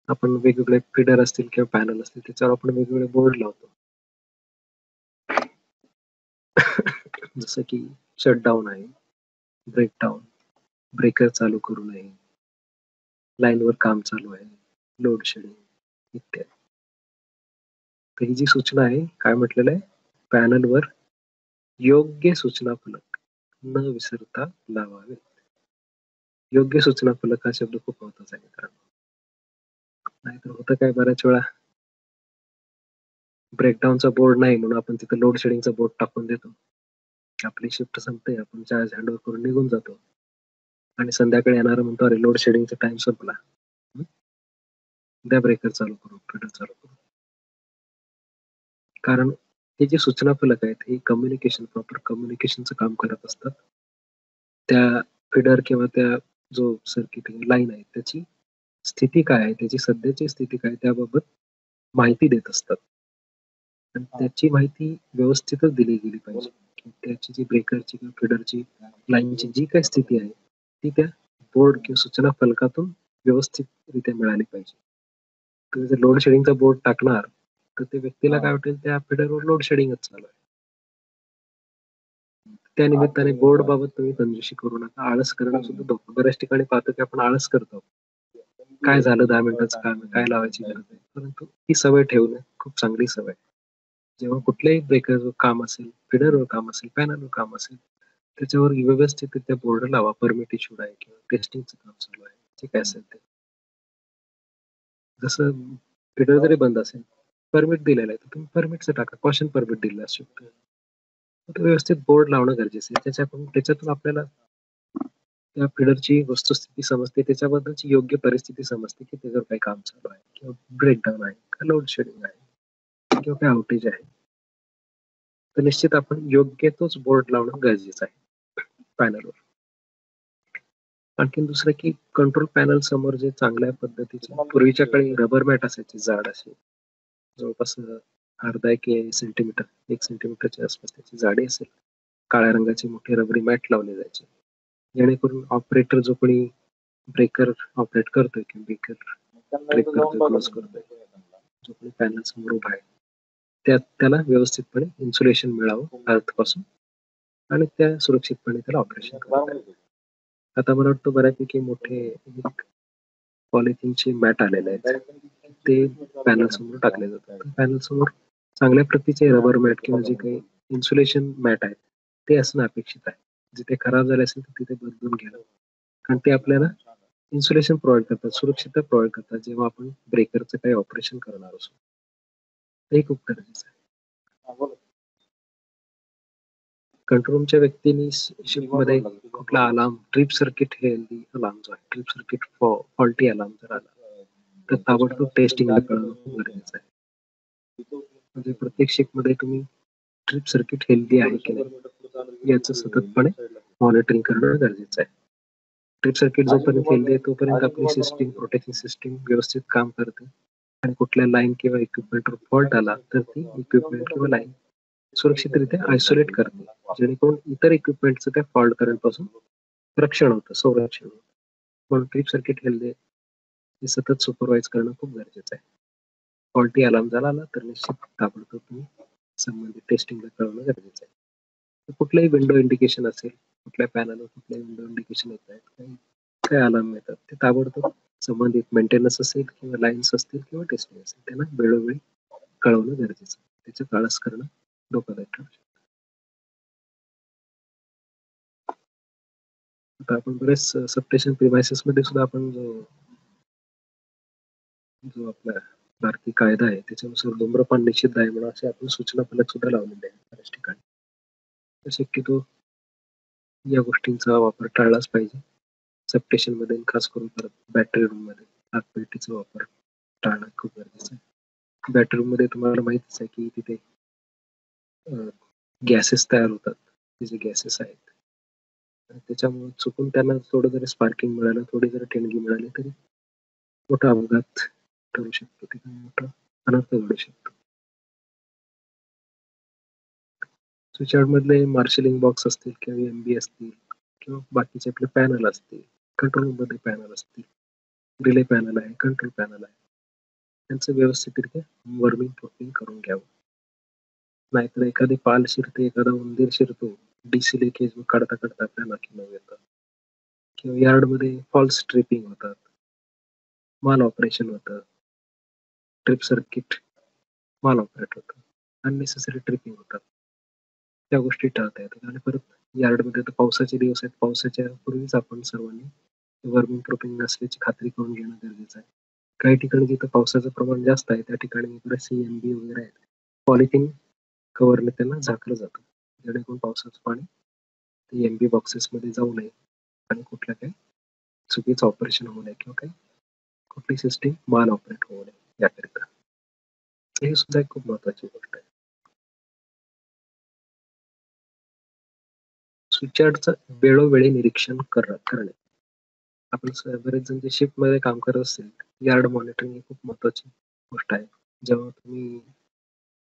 आपण वेगवेगळे फीडर असतील किंवा पॅनल असतील त्याच्यावर आपण वेगवेगळे बोर्ड लावतो. जसं की शटडाऊन आहे, ब्रेकडाऊन, ब्रेकर चालू करू नये, लाईनवर काम चालू आहे, लोड शेडिंग इत्यादी. तर ही जी सूचना आहे काय म्हटलेलं आहे, पॅनलवर योग्य सूचना फलक न विसरता लावावे. योग्य सूचना फलक हा शब्द खूप महत्वाचा आहे मित्रांनो. नाहीतर होतं काय बऱ्याच वेळा ब्रेकडाऊनचा बोर्ड नाही म्हणून आपण तिथं लोड शेडिंगचा बोर्ड टाकून देतो. आपली शिफ्ट संपते, आपण चार्ज हँडओव्हर करून निघून जातो आणि संध्याकाळी येणार म्हणतो अरे लोड शेडिंगचा टाइम संपला, द्या ब्रेकर चालू करू, फीडर चालू करू. कारण हे जे सूचना फलक आहेत हे कम्युनिकेशन, प्रॉपर कम्युनिकेशनचं काम करत असतात. त्या फीडर किंवा त्या जो सर्किट लाईन आहे त्याची स्थिती काय आहे, त्याची सध्याची स्थिती काय त्याबाबत माहिती देत असतात आणि त्याची माहिती व्यवस्थितच दिली गेली पाहिजे. त्याची जी ब्रेकरची किंवा फीडरची लाईनची जी काही स्थिती आहे ती त्या बोर्ड किंवा सूचना फलकातून व्यवस्थितरित्या मिळाली पाहिजे. तुम्ही जर लोड शेडिंगचा बोर्ड टाकणार तर त्या व्यक्तीला काय वाटेल त्या फीडरवर लोड शेडिंगच चालू आहे. त्या निमित्ताने बोर्ड बाबत तुम्ही कंजूसी करू नका. आळस करणं सुद्धा धोका. बऱ्याच ठिकाणी पाहतो की आपण आळस करतो. काय झालं 10 मिनिटाचं काम आहे, काय लावायची गरज आहे. परंतु ही सवय ठेवणं खूप चांगली सवय. जेव्हा कुठल्याही ब्रेकरवर काम असेल, फीडरवर काम असेल, पॅनलवर काम असेल, त्याच्यावर व्यवस्थितरित्या बोर्ड लावा. परमिट इश्यूड आहे किंवा टेस्टिंगचं काम चालू आहे, जे काय असेल ते. जसं फीडर जरी बंद असेल, परमिट दिलेलं आहे तर तुम्ही परमिटचं टाका. कॉशन परमिट दिलेलं असू शकतं. तर व्यवस्थित बोर्ड लावणं गरजेचं आहे. त्याच्यातून आपल्याला त्या फीडरची वस्तुस्थिती समजते, त्याच्याबद्दलची योग्य परिस्थिती समजते की त्याच्यावर काही काम चालू आहे किंवा ब्रेकडाऊन आहे, का लोड शेडिंग आहे किंवा काही आउटेज आहे. तर निश्चित आपण योग्य तोच बोर्ड लावणं गरजेचं आहे पॅनलवर. आणखीन दुसरं की कंट्रोल पॅनल समोर जे चांगल्या पद्धतीचे पूर्वीच्या काळी रबर मॅट असायचे जाड असे, जवळपास अर्धा एक सेंटीमीटर, 1 सेंटीमीटरच्या आसपास त्याची जाडी असेल. काळ्या रंगाचे मोठे रबरी मॅट लावले जायचे, जेणेकरून ऑपरेटर जो कोणी ब्रेकर ऑपरेट करतोय किंवा ब्रेकर ट्रिप करतोय, क्लोज करतोय, जो कोणी पॅनल समोर उभा आहे त्याला व्यवस्थितपणे इन्सुलेशन मिळावं अर्थ पासून आणि त्या सुरक्षितपणे त्याला ऑपरेशन करता येईल. आता मला वाटतं बऱ्यापैकी मोठे पॉलिथिनचे मॅट आलेले आहेत, ते पॅनल समोर टाकले जातात. पॅनल समोर चांगल्या प्रतीचे रबर मॅट किंवा जे काही इन्सुलेशन मॅट आहेत ते असणं अपेक्षित आहे. जिथे खराब झाले असेल तर तिथे बदलून घेणं, कारण ते आपल्याला इन्सुलेशन प्रोव्हाइड करतात, सुरक्षितता प्रोव्हाइड करतात जेव्हा आपण ब्रेकरचं काही ऑपरेशन करणार असू. हे खूप गरजेचं आहे. कंट्रोल रूमच्या व्यक्तींनी शिफ्टमध्ये कुठला alarm, trip circuit healthy alarm जो आहे, ट्रिप सर्किट फॉल्टी अलार्म जर आला तर ताबडतोब टेस्टिंगला कळवणं खूप गरजेचं आहे. म्हणजे प्रत्येक शिफ्टमध्ये तुम्ही ट्रिप सर्किट हेल्दी आहे की नाही याचं सततपणे मॉनिटरिंग करणं गरजेचं आहे. ट्रिप सर्किट जोपर्यंत हेल्दी आहे तोपर्यंत आपली सिस्टीम प्रोटेक्शन सिस्टीम व्यवस्थित काम करते आणि कुठल्या लाईन किंवा इक्विपमेंटवर फॉल्ट आला तर ती इक्विपमेंट किंवा लाईन सुरक्षितरित्या आयसोलेट करते जेणेकरून इतर इक्विपमेंटचं त्या फॉल्ट करंट पासून रक्षण होतं संरक्षण होतं. म्हणून ट्रिप सर्किट हेल्दी आहे हे सतत सुपरवाइज करणं खूप गरजेचं आहे. फॉल्टी अलार्म झाला तर निश्चित ताबडतोब तुम्ही संबंधित टेस्टिंगला कळवणं गरजेचं आहे. कुठलंही विंडो इंडिकेशन असेल कुठल्या पॅनलवर कुठल्याही विंडो इंडिकेशन येत आहेत काय अलार्म येतात ते ताबडतोब संबंधित मेंटेनन्स असेल किंवा लाईन्स असतील किंवा टेस्टिंग असेल त्यांना वेळोवेळी कळवणं गरजेचं आहे. त्याचं काळस करणं धोकादायक ठरू शकतं. आता आपण बरेच सबस्टेशन प्रिमायसेस मध्ये सुद्धा आपण जो आपला भारतीय कायदा आहे त्याच्यानुसार धूम्रपान निषिद्ध आहे म्हणून असे आपण सूचना फलक सुद्धा लावलेले आहेत बऱ्याच ठिकाणी. तर शक्यतो या गोष्टींचा वापर टाळलाच पाहिजे. सबस्टेशन मध्ये खास करून परत बॅटरी रूम मध्ये आगपेटीचा वापर टाळणं खूप गरजेचं आहे. बॅटरी रूम मध्ये तुम्हाला माहितीच आहे की तिथे गॅसेस तयार होतात ते जे गॅसेस आहेत त्याच्यामुळे चुकून त्यांना थोडं जरी स्पार्किंग मिळालं थोडी जरी ठिणगी मिळाली तरी मोठा अपघात ठरू शकतो तिथे मोठा अनर्थ घडू शकतो. स्विचयार्ड मधले मार्शलिंग बॉक्स असतील किंवा एमबी असतील किंवा बाकीचे आपले पॅनल असतील कंट्रोल रूम मध्ये पॅनल असतील रिले पॅनल आहे कंट्रोल पॅनल आहे त्यांचं व्यवस्थितरित्या वर्मिंग प्रोपिंग करून घ्यावं. नाहीतर एखादी पाल शिरते एखादा उंदीर शिरतो डीसी लिकेज काढता काढता आपल्या नाकी येतात किंवा यार्ड मध्ये फॉल्स ट्रिपिंग होतात माल ऑपरेशन होतं ट्रिप सर्किट माल ऑपरेट होतं अननेसेसरी ट्रिपिंग होतात त्या गोष्टी टाळता येतात. आणि परत यार्डमध्ये तर पावसाचे दिवस आहेत पावसाच्या पूर्वीच आपण सर्वांनी वर्मिंग प्रोपिंग नसल्याची खात्री करून घेणं गरजेचं आहे. काही ठिकाणी जिथं पावसाचं प्रमाण जास्त आहे त्या ठिकाणी CMB वगैरे आहेत पॉलिथिन कव्हरने त्यांना झाकलं जातं जेणेकरून पावसाचं पाणी एमबी बॉक्सेस मध्ये जाऊ नये आणि कुठल्या काही चुकीचं ऑपरेशन होऊ नये किंवा काही कुठली सिस्टीम माल ऑपरेट होऊ नये याकरिता. हे सुद्धा एक खूप महत्वाची गोष्ट आहे. स्विचयार्डचं वेळोवेळी निरीक्षण करणे. आपण बरेच जण जे शिफ्ट मध्ये काम करत असतील यार्ड मॉनिटरिंग ही खूप महत्वाची गोष्ट आहे. जेव्हा तुम्ही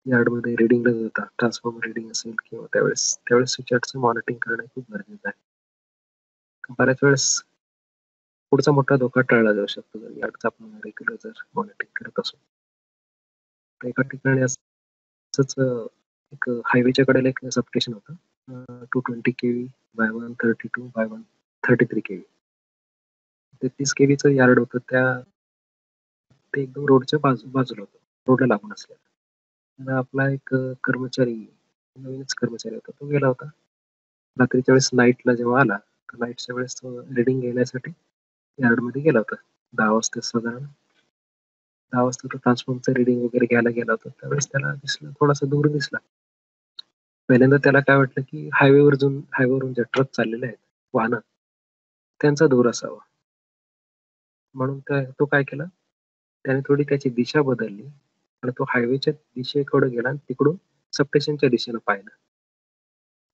यार्ड मध्ये रिडिंगला जाता ट्रान्सफॉर्मर रिडिंग असेल किंवा त्यावेळेस स्विचयार्डचं मॉनिटरिंग करणे खूप गरजेचं आहे. बऱ्याच वेळेस पुढचा मोठा धोका टाळला जाऊ शकतो जर यार्डचं आपण रेग्युलर जर मॉनिटरिंग करत असू. एका ठिकाणी असंच एक हायवेच्या कडेला एक सबस्टेशन होतं 220 kV by 132 by 133 kV 33 kVचं yard होतं ते एकदम रोडच्या बाजूला होतं रोडला लागून असलेलं. आपला एक कर्मचारी नवीनच कर्मचारी होता तो गेला होता रात्रीच्या वेळेस नाईटला जेव्हा आला तर नाईटच्या वेळेस तो रिडिंग घेण्यासाठी यार्ड मध्ये गेला होता 10 वाजता साधारण 10 वाजता तो ट्रान्सफॉर्मचं रिडिंग वगैरे घ्यायला गेला होता त्यावेळेस त्याला दिसलं थोडासा दूर दिसला. पहिल्यांदा त्याला काय वाटलं की हायवेवरून जे ट्रक चाललेले आहेत वाहनं त्यांचा धूर असावा म्हणून तो काय केला त्याने थोडी त्याची दिशा बदलली आणि तो हायवेच्या दिशेकडे गेला आणि तिकडून सबस्टेशनच्या दिशेनं पाहिलं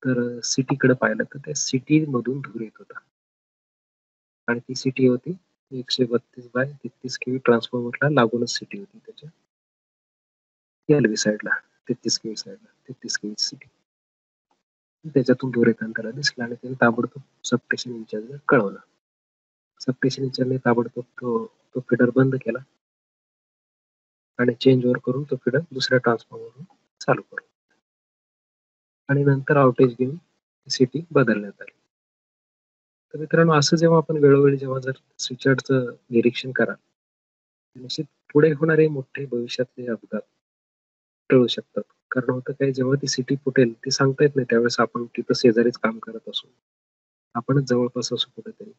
तर सिटीकडे पाहिलं तर त्या सिटी मधून धूर येत होता आणि ती सिटी होती 132 by 33 kV ट्रान्सफॉर्मरला लागूनच सिटी होती त्याच्या एलबी साईडला 33 kV साईडला 33 kV सिटी त्याच्यातून धूर येताना त्याला दिसला आणि त्याने ताबडतोब सबस्टेशन इन्चार्जला कळवलं. सबस्टेशन इन्चार्जने ताबडतोब तो फिडर बंद केला आणि चेंज ओव्हर करून तो फिडर दुसऱ्या ट्रान्सफॉर्मरवरून चालू करून आणि नंतर आउटेज घेऊन सिटी बदलण्यात आली. तर मित्रांनो असं जेव्हा आपण वेळोवेळी जेव्हा जर स्विचयार्डचं निरीक्षण कराल निश्चित पुढे होणारे मोठे भविष्यातले अपघात टळू शकतात. कारण होतं काय जेव्हा ती सिटी फुटेल ती सांगता येत नाही त्यावेळेस आपण तिथं शेजारीच काम करत असू आपणच जवळपास असू कुठेतरी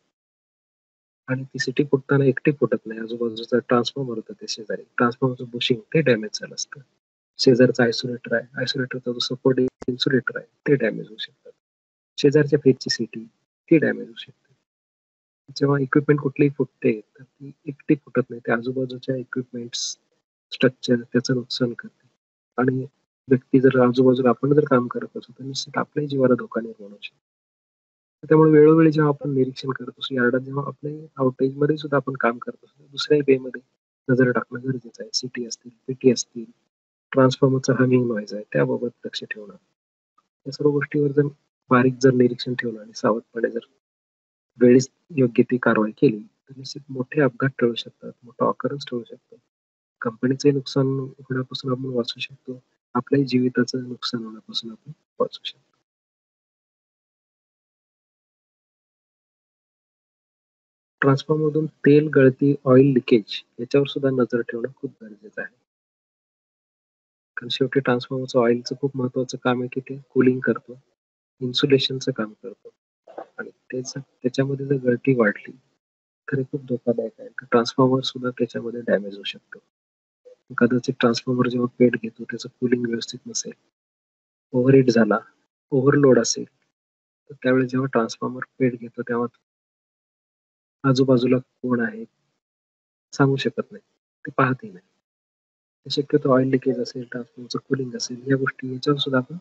आणि ती सिटी फुटताना एकटी फुटत नाही आजूबाजूचा ट्रान्सफॉर्मर होतं ते शेजारी ट्रान्सफॉर्मरचं बुशिंग ते डॅमेज झालं असतं शेजारचा आयसोलेटर आहे आयसोलेटरचा जो सपोर्ट इन्सुलेटर आहे ते डॅमेज होऊ शकतात शेजारच्या फेजची सिटी ती डॅमेज होऊ शकते. जेव्हा इक्विपमेंट कुठलीही फुटते तर ती एकटी फुटत नाही त्या आजूबाजूच्या इक्विपमेंट स्ट्रक्चर त्याचं नुकसान करते आणि व्यक्ती जर आजूबाजूला आपण जर काम करत असू तर निश्चित आपल्याही जीवाला धोका निर्माण होऊ शकतो. त्यामुळे वेळोवेळी जेव्हा आपण निरीक्षण करत असतो यार्डात, जेव्हा आपले आउटेज मध्ये सुद्धा आपण काम करत असतो, दुसऱ्याही बे मध्ये नजर टाकणं गरजेचं आहे. सिटी असतील, पीटी असतील, ट्रान्सफॉर्मरचा हमिंग नॉईज आहे त्याबाबत लक्ष ठेवणं, या सर्व गोष्टीवर जर बारीक जर निरीक्षण ठेवलं आणि सावधपणे जर वेळेस योग्य ती कारवाई केली तर निश्चित मोठे अपघात टळू शकतात, मोठा ऑकरन्स टळू शकतो. कंपनीचे नुकसान होण्यापासून आपण वाचू शकतो, आपल्याही जीविताचं नुकसान होण्यापासून आपण वाचू शकतो. ट्रान्सफॉर्मर मधून तेल गळती, ऑइल लिकेज याच्यावर सुद्धा नजर ठेवणं खूप गरजेचं आहे. कारण शेवटी ट्रान्सफॉर्मरचं ऑइलचं खूप महत्वाचं काम आहे की ते कूलिंग करतो, इन्सुलेशनचं काम करतो, आणि त्याच्यामध्ये जर गळती वाढली तर हे खूप धोकादायक आहे. ट्रान्सफॉर्मर सुद्धा त्याच्यामध्ये डॅमेज होऊ शकतो. कदाचित ट्रान्सफॉर्मर जेव्हा पेट घेतो त्याचं कूलिंग व्यवस्थित नसेल, ओव्हरहीट झाला, ओव्हरलोड असेल, तर त्यावेळेस जेव्हा ट्रान्सफॉर्मर पेट घेतो तेव्हा आजूबाजूला कोण आहे सांगू शकत नाही, ते पाहतही नाही. शक्यतो ऑइल लिकेज असेल, ट्रान्सफॉर्मरचं कूलिंग असेल, या गोष्टी याच्यावर सुद्धा आपण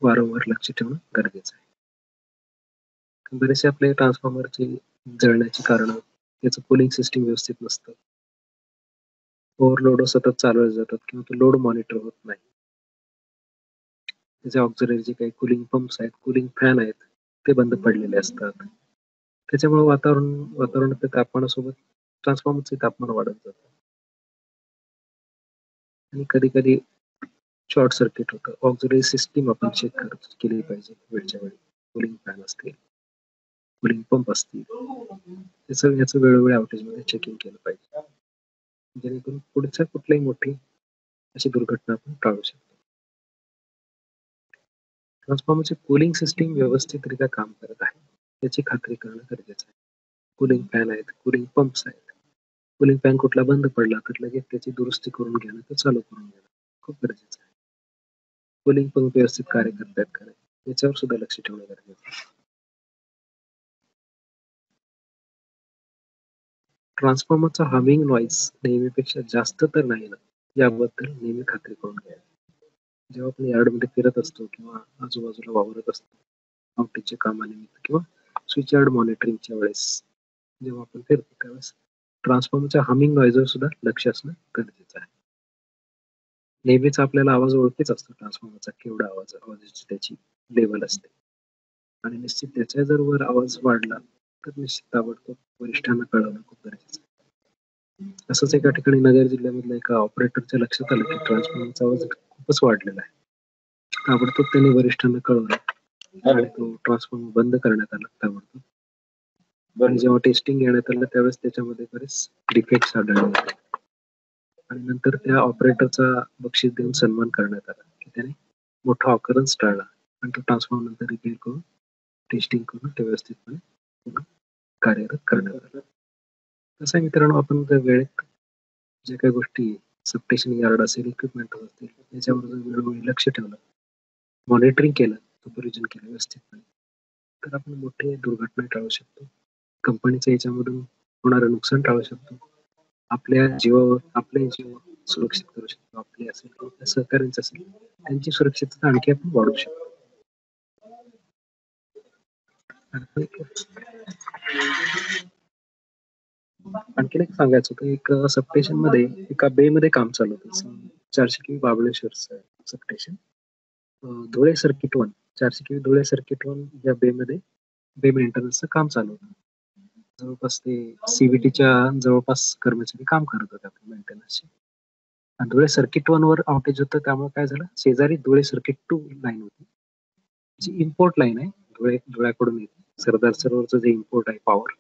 वारंवार लक्ष ठेवणं गरजेचं आहे. बरेचसे आपले ट्रान्सफॉर्मरचे जळण्याची कारण त्याचं कूलिंग सिस्टीम व्यवस्थित नसतं, ओव्हरलोड सतत चालवले जातात किंवा तो लोड मॉनिटर होत नाही. त्याचे ऑक्झिलरी जे काही कूलिंग पंप्स आहेत, कूलिंग फॅन आहेत, ते बंद पडलेले असतात. त्याच्यामुळे वातावरणाच्या तापमानासोबत ट्रान्सफॉर्मरचे तापमान वाढत जातं आणि कधी कधी शॉर्ट सर्किट होतं. ऑक्झिलरी सिस्टीम आपण चेक केली पाहिजे वेळच्या वेळी. कूलिंग फॅन असतील, कूलिंग पंप असतील, याचं वेळोवेळी आउटेजमध्ये चेकिंग केलं पाहिजे, जेणेकरून पुढच्या कुठल्याही मोठी अशी दुर्घटना आपण टाळू शकतो. ट्रान्सफॉर्मरची कूलिंग सिस्टीम व्यवस्थितरित्या काम करत आहे याची खात्री करणं गरजेचं आहे. कूलिंग फॅन आहेत, कूलिंग पंप्स आहेत, कूलिंग फॅन कुठला बंद पडला तर लगेच त्याची दुरुस्ती करून घेणं, ते चालू करून घेणं खूप गरजेचं आहे. कूलिंग पंप व्यवस्थित कार्य करतायत का नाही याच्यावर सुद्धा लक्ष ठेवणं गरजेचं आहे. ट्रान्सफॉर्मरचा हमिंग नॉईज नेहमीपेक्षा जास्त तर नाही ना, याबद्दल नेहमी खात्री करून घ्या. जेव्हा आपण यार्डमध्ये फिरत असतो किंवा आजूबाजूला वावरत असतो आउटेजच्या कामानिमित्त किंवा स्विच यार्ड मॉनिटरिंगच्या वेळेस जेव्हा आपण फिरतो त्यावेळेस ट्रान्सफॉर्मरच्या हमिंग नॉईजवर सुद्धा लक्ष असणं गरजेचं आहे. नेहमीच आपल्याला आवाज ओळखीच असतो ट्रान्सफॉर्मरचा, केवढा आवाजाची त्याची लेवल असते, आणि निश्चित त्याच्या जर वर आवाज वाढला तर निश्चित ताबडतोब वरिष्ठांना कळवणं खूप गरजेचं आहे. असंच एका ठिकाणी नगर जिल्ह्यामधल्या एका ऑपरेटरच्या लक्षात आलं की ट्रान्सफॉर्मरचा आवाज खूपच वाढलेला आहे. ताबडतोब त्यांनी वरिष्ठांना कळवलं आणि तो ट्रान्सफॉर्मर बंद करण्यात आला ताबडतोब. आणि जेव्हा टेस्टिंग घेण्यात आलं त्यावेळेस त्याच्यामध्ये बरेच डिफेक्ट्स आढळले होते आणि नंतर त्या ऑपरेटरचा बक्षीस देऊन सन्मान करण्यात आला की त्याने मोठा ऑकरन्स टाळला आणि तो ट्रान्सफॉर्मर नंतर रिपेअर करून टेस्टिंग करून ते व्यवस्थितपणे कार्यरत करण्यात आलं. तसं मित्रांनो, आपण जर वेळेत जे काही गोष्टी सबस्टेशन यार्ड असेल, इक्विपमेंट असतील, याच्यावर जर वेळोवेळी लक्ष ठेवलं, मॉनिटरिंग केलं, सुपरविजन केलं व्यवस्थितपणे, तर आपण मोठे दुर्घटना टाळू शकतो. कंपनीचं याच्यामधून होणारं नुकसान टाळू शकतो. आपले जीव सुरक्षित करू शकतो. आपले असेल किंवा आपल्या सहकार्यांचे असेल त्यांची सुरक्षितता आणखी आपण वाढवू शकतो. आणखीन एक सांगायचं होतं, एक सबस्टेशन मध्ये एका बे मध्ये काम चालू होतं. 400 केव्ही महाबळेश्वरचं substation, Dhule circuit 1, 400 KV Dhule circuit 1 या बे मध्ये बे मेंटेनन्सचं काम चालू होतं. जवळपास ते सीव्हीटीच्या जवळपास कर्मचारी काम करत होते आपल्या मेंटेनन्सचे. आणि धुळे सर्किट 1 वर आउटेज होतं, त्यामुळे काय झालं, शेजारी धुळे सर्किट 2 लाईन होती, जी इम्पोर्ट लाईन आहे, धुळ्याकडून येते. सरदार सरोवरचं जे इम्पोर्ट आहे पॉवर,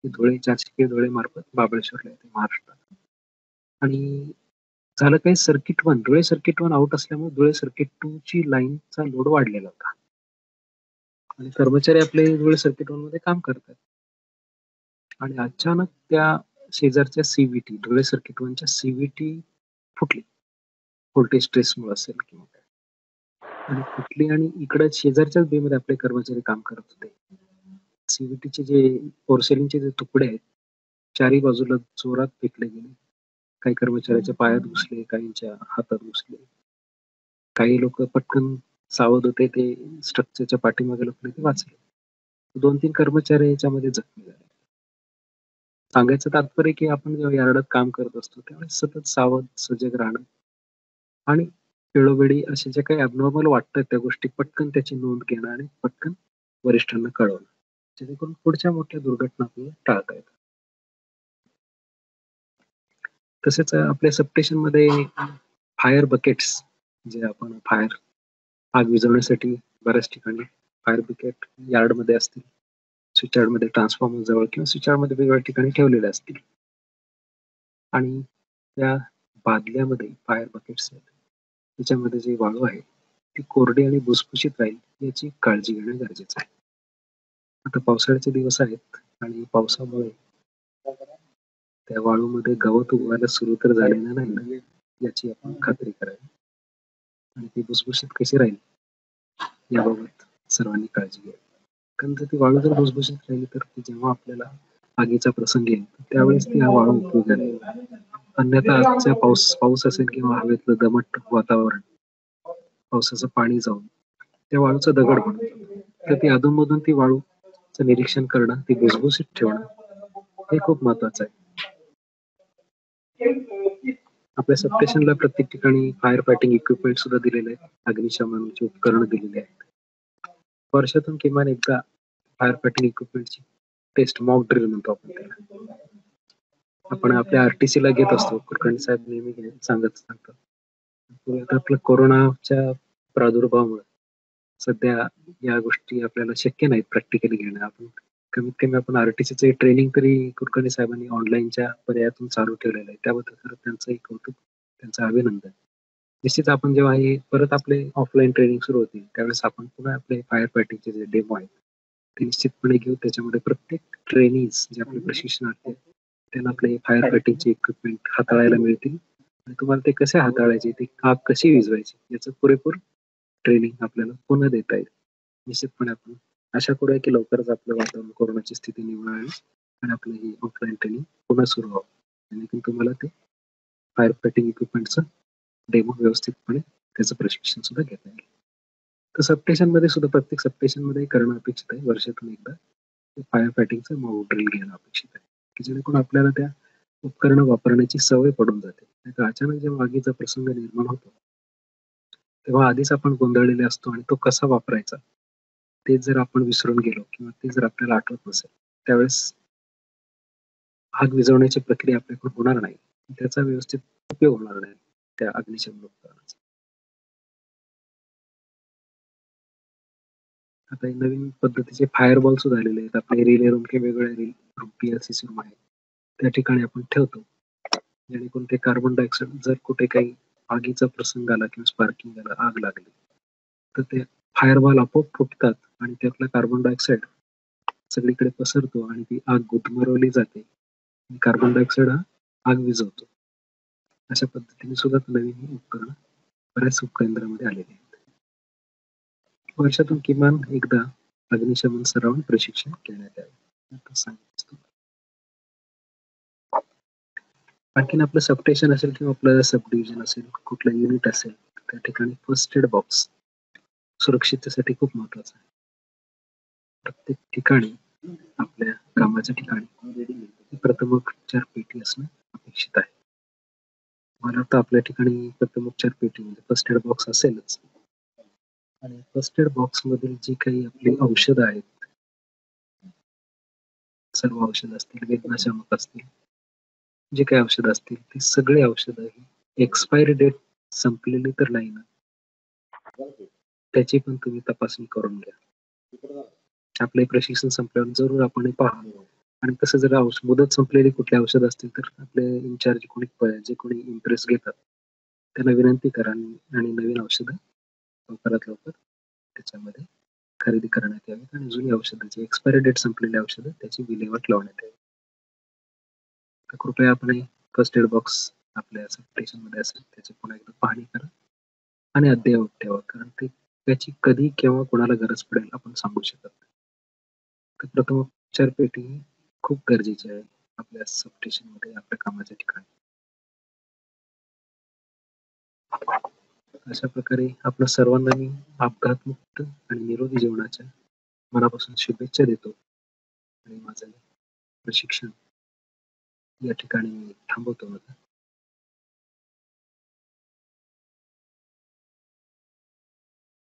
धुळे 400 धुळे मार्फत महाबळेश्वरला येते महाराष्ट्रात. आणि झालं काही, धुळे सर्किट 1 आउट असल्यामुळे धुळे सर्किट 2 ची लाईनचा लोड वाढलेला होता आणि कर्मचारी आपले धुळे सर्किट 1 मध्ये काम करतात आणि अचानक त्या शेजारच्या सीव्हीटी, धुळे सर्किट 1 च्या सीव्हीटी फुटली, व्होल्टेज स्ट्रेसमुळे असेल किंवा काय, आणि फुटली आणि इकडे शेजारच्याच बे मध्ये आपले कर्मचारी काम करत होते. सीव्हीटीचे जे पोर्सेलिनचे जे तुकडे आहेत चारी बाजूला जोरात फेकले गेले. काही कर्मचाऱ्याच्या पायात घुसले, काहींच्या हातात घुसले. काही लोक पटकन सावध होते, ते स्ट्रक्चरच्या पाठीमागे लपले, ते वाचले. 2-3 कर्मचारी याच्यामध्ये जखमी झाले. सांगायचं तात्पर्य की आपण जेव्हा यार्डात काम करत असतो त्यावेळेस सतत सावध, सजग राहणं आणि वेळोवेळी असे जे काही ॲबनॉर्मल वाटतात त्या गोष्टी पटकन त्याची नोंद घेणं आणि पटकन वरिष्ठांना कळवणं. जेणेकरून पुढच्या मोठ्या दुर्घटना आपल्याला टाळता येतात. तसेच आपल्या सबस्टेशनमध्ये फायर बकेट्स जे आपण आग विझवण्यासाठी बऱ्याच ठिकाणी फायर ब्रिगेड यार्डमध्ये असतील, स्विच यार्डमध्ये ट्रान्सफॉर्मर जवळ किंवा स्विच यार्डमध्ये वेगवेगळ्या ठिकाणी ठेवलेले असतील आणि त्या बादल्यामध्ये फायर बकेट्स आहेत त्याच्यामध्ये जी वाळू आहे ती कोरडी आणि भुसभुशीत राहील याची काळजी घेणं गरजेचं आहे. आता पावसाळ्याचे दिवस आहेत आणि पावसामुळे त्या वाळूमध्ये गवत उगवायला सुरू तर झालेलं नाही ना याची आपण खात्री करावी आणि ती भुसभुशीत कशी राहील याबाबत सर्वांनी काळजी घ्यावी. कारण जर ती वाळू जर भुसभुशीत राहिली तर ती जेव्हा आपल्याला आगीचा प्रसंग येईल त्यावेळेस ती वाळू उपयोगाला येईल. अन्यथा आजचा पाऊस असेल किंवा हवेतलं दमट वातावरण पावसाचं पाणी जाऊन त्या वाळूचा दगड बनतो. तर ती अधूनमधून ती वाळूचं निरीक्षण करणं, ती भुसभुशीत ठेवणं हे खूप महत्वाचं आहे. आपल्या सबस्टेशनला प्रत्येक ठिकाणी फायर फायटिंग इक्विपमेंट सुद्धा दिलेले आहेत. अग्निशमनाची उपकरणं दिलेली आहेत. वर्षातून किमान एकदा फायर फायटिंग इक्विपमेंटची टेस्ट मॉक ड्रिल म्हणतो आपण त्याला. आपण आपल्या आरटीसीला घेत असतो. कुलकर्णी साहेब नेहमी सांगतात. आपलं कोरोनाच्या प्रादुर्भावामुळे सध्या या गोष्टी आपल्याला शक्य नाहीत प्रॅक्टिकली घेणं. आपण कमीत कमी आपण आरटीसीचे ट्रेनिंग तरी कुलकर्णी साहेबांनी ऑनलाईनच्या पर्यायातून चालू ठेवलेलं आहे. त्याबद्दल खरं त्यांचंही कौतुक, त्यांचं अभिनंदन. निश्चित आपण जेव्हा हे परत आपले ऑफलाईन ट्रेनिंग सुरू होतील त्यावेळेस आपण पुन्हा आपले फायर फायटिंगचे जे डेमो आहेत ते निश्चितपणे घेऊ. त्याच्यामध्ये प्रत्येक ट्रेनीज जे आपले प्रशिक्षणार्थी आहेत त्यांना आपले फायर फायटिंगचे इक्विपमेंट हाताळायला मिळतील आणि तुम्हाला ते कसे हाताळायचे, ती आग कशी विझवायची याचं पुरेपूर ट्रेनिंग आपल्याला पुन्हा देता येईल. निश्चितपणे आपण आशा करूया की लवकरच आपलं वातावरण कोरोनाची स्थिती निवळेल आणि आपलं ही ऑफलाईन ट्रेनिंग पुन्हा सुरू व्हावं. जेणेकरून तुम्हाला ते फायर फायटिंग इक्विपमेंटचं डेमो व्यवस्थितपणे त्याचं प्रशिक्षण सुद्धा घेता येईल. तर सबस्टेशनमध्ये सुद्धा प्रत्येक सबस्टेशनमध्ये करणं अपेक्षित आहे. वर्षातून एकदा फायर फायटिंगचं मॉक ड्रिल घेणं अपेक्षित आहे की जेणेकरून आपल्याला त्या उपकरणं वापरण्याची सवय पडून जाते. नाहीतर अचानक जेव्हा आगीचा प्रसंग निर्माण होतो तेव्हा आधीच आपण गोंधळलेले असतो आणि तो कसा वापरायचा ते जर आपण विसरून गेलो किंवा ते जर आपल्याला आठवत नसेल त्यावेळेस आग विझवण्याची प्रक्रिया आपल्याकडून होणार नाही. त्याचा व्यवस्थित उपयोग होणार नाही त्या अग्निशमन उपकरणाचा. आता हे नवीन पद्धतीचे फायरबॉल सुद्धा आलेले आहेत. आपले रिले रूम किंवा वेगवेगळे रूम पीएलसीसी रूम आहेत. त्या ठिकाणी आपण ठेवतो. जेणेकरून ते कार्बन डायऑक्साईड जर कुठे काही आगीचा प्रसंग आला किंवा स्पार्किंग आला, आग लागली तर ते फायरबॉल आपोआप फुटतात आणि त्यातला कार्बन डायऑक्साईड सगळीकडे पसरतो आणि ती आग गुदमरवली जाते. कार्बन डायऑक्साईड हा आग विझवतो. अशा पद्धतीने सुद्धा नवीन उपकरण बऱ्याच उपकेंद्रामध्ये आलेली आहेत. वर्षातून किमान एकदा अग्निशमन सराव प्रशिक्षण घेण्यात यावे असं सांगितलं. आणखीन आपलं सबस्टेशन असेल किंवा आपलं सब डिव्हिजन असेल, कुठलं युनिट असेल त्या ठिकाणी फर्स्ट एड बॉक्स सुरक्षिततेसाठी खूप महत्वाचं आहे. प्रत्येक ठिकाणी आपल्या कामाच्या ठिकाणी प्रथमोपचार पेटी असणं अपेक्षित आहे. मला वाटतं आपल्या ठिकाणी प्रथमोपचार पेटी म्हणजे फर्स्ट एड बॉक्स असेलच आणि फर्स्ट एड बॉक्स मधील जी काही आपली औषधं आहेत, सर्व औषध असतील, वेदनाशामक असतील, जे काही औषध असतील ती सगळी औषधं ही एक्सपायरी डेट संपलेली तर नाही ना त्याची पण तुम्ही तपासणी करून घ्या. आपले प्रशिक्षण संपल्यावर जरूर आपण हे पहा आणि तसं जर मुदत संपलेली कुठले औषध असतील तर आपले इन्चार्ज जे कोणी इंटरेस्ट घेतात त्यांना विनंती करा आणि नवीन औषधं लवकरात लवकर त्याच्यामध्ये खरेदी करण्यात यावी आणि जुनी औषधाची एक्सपायरी डेट संपलेली औषधं त्याची विल्हेवाट लावण्यात यावी. तर कृपया आपण फर्स्ट एड बॉक्स आपल्या सबस्टेशनमध्ये असेल त्याची पुन्हा एकदा पाहणी करा आणि अद्ययावत ठेवा कारण त्याची कधी केव्हा कोणाला गरज पडेल आपण सांगू शकत नाही. तर प्रथमोपचार पेटी ही खूप गरजेची आहे आपल्या सबस्टेशनमध्ये आपल्या कामाच्या ठिकाणी. अशा प्रकारे आपल्या सर्वांना मी अपघातमुक्त आणि निरोगी जीवनाच्या मनापासून शुभेच्छा देतो आणि माझं प्रशिक्षण या ठिकाणी थांबवतो.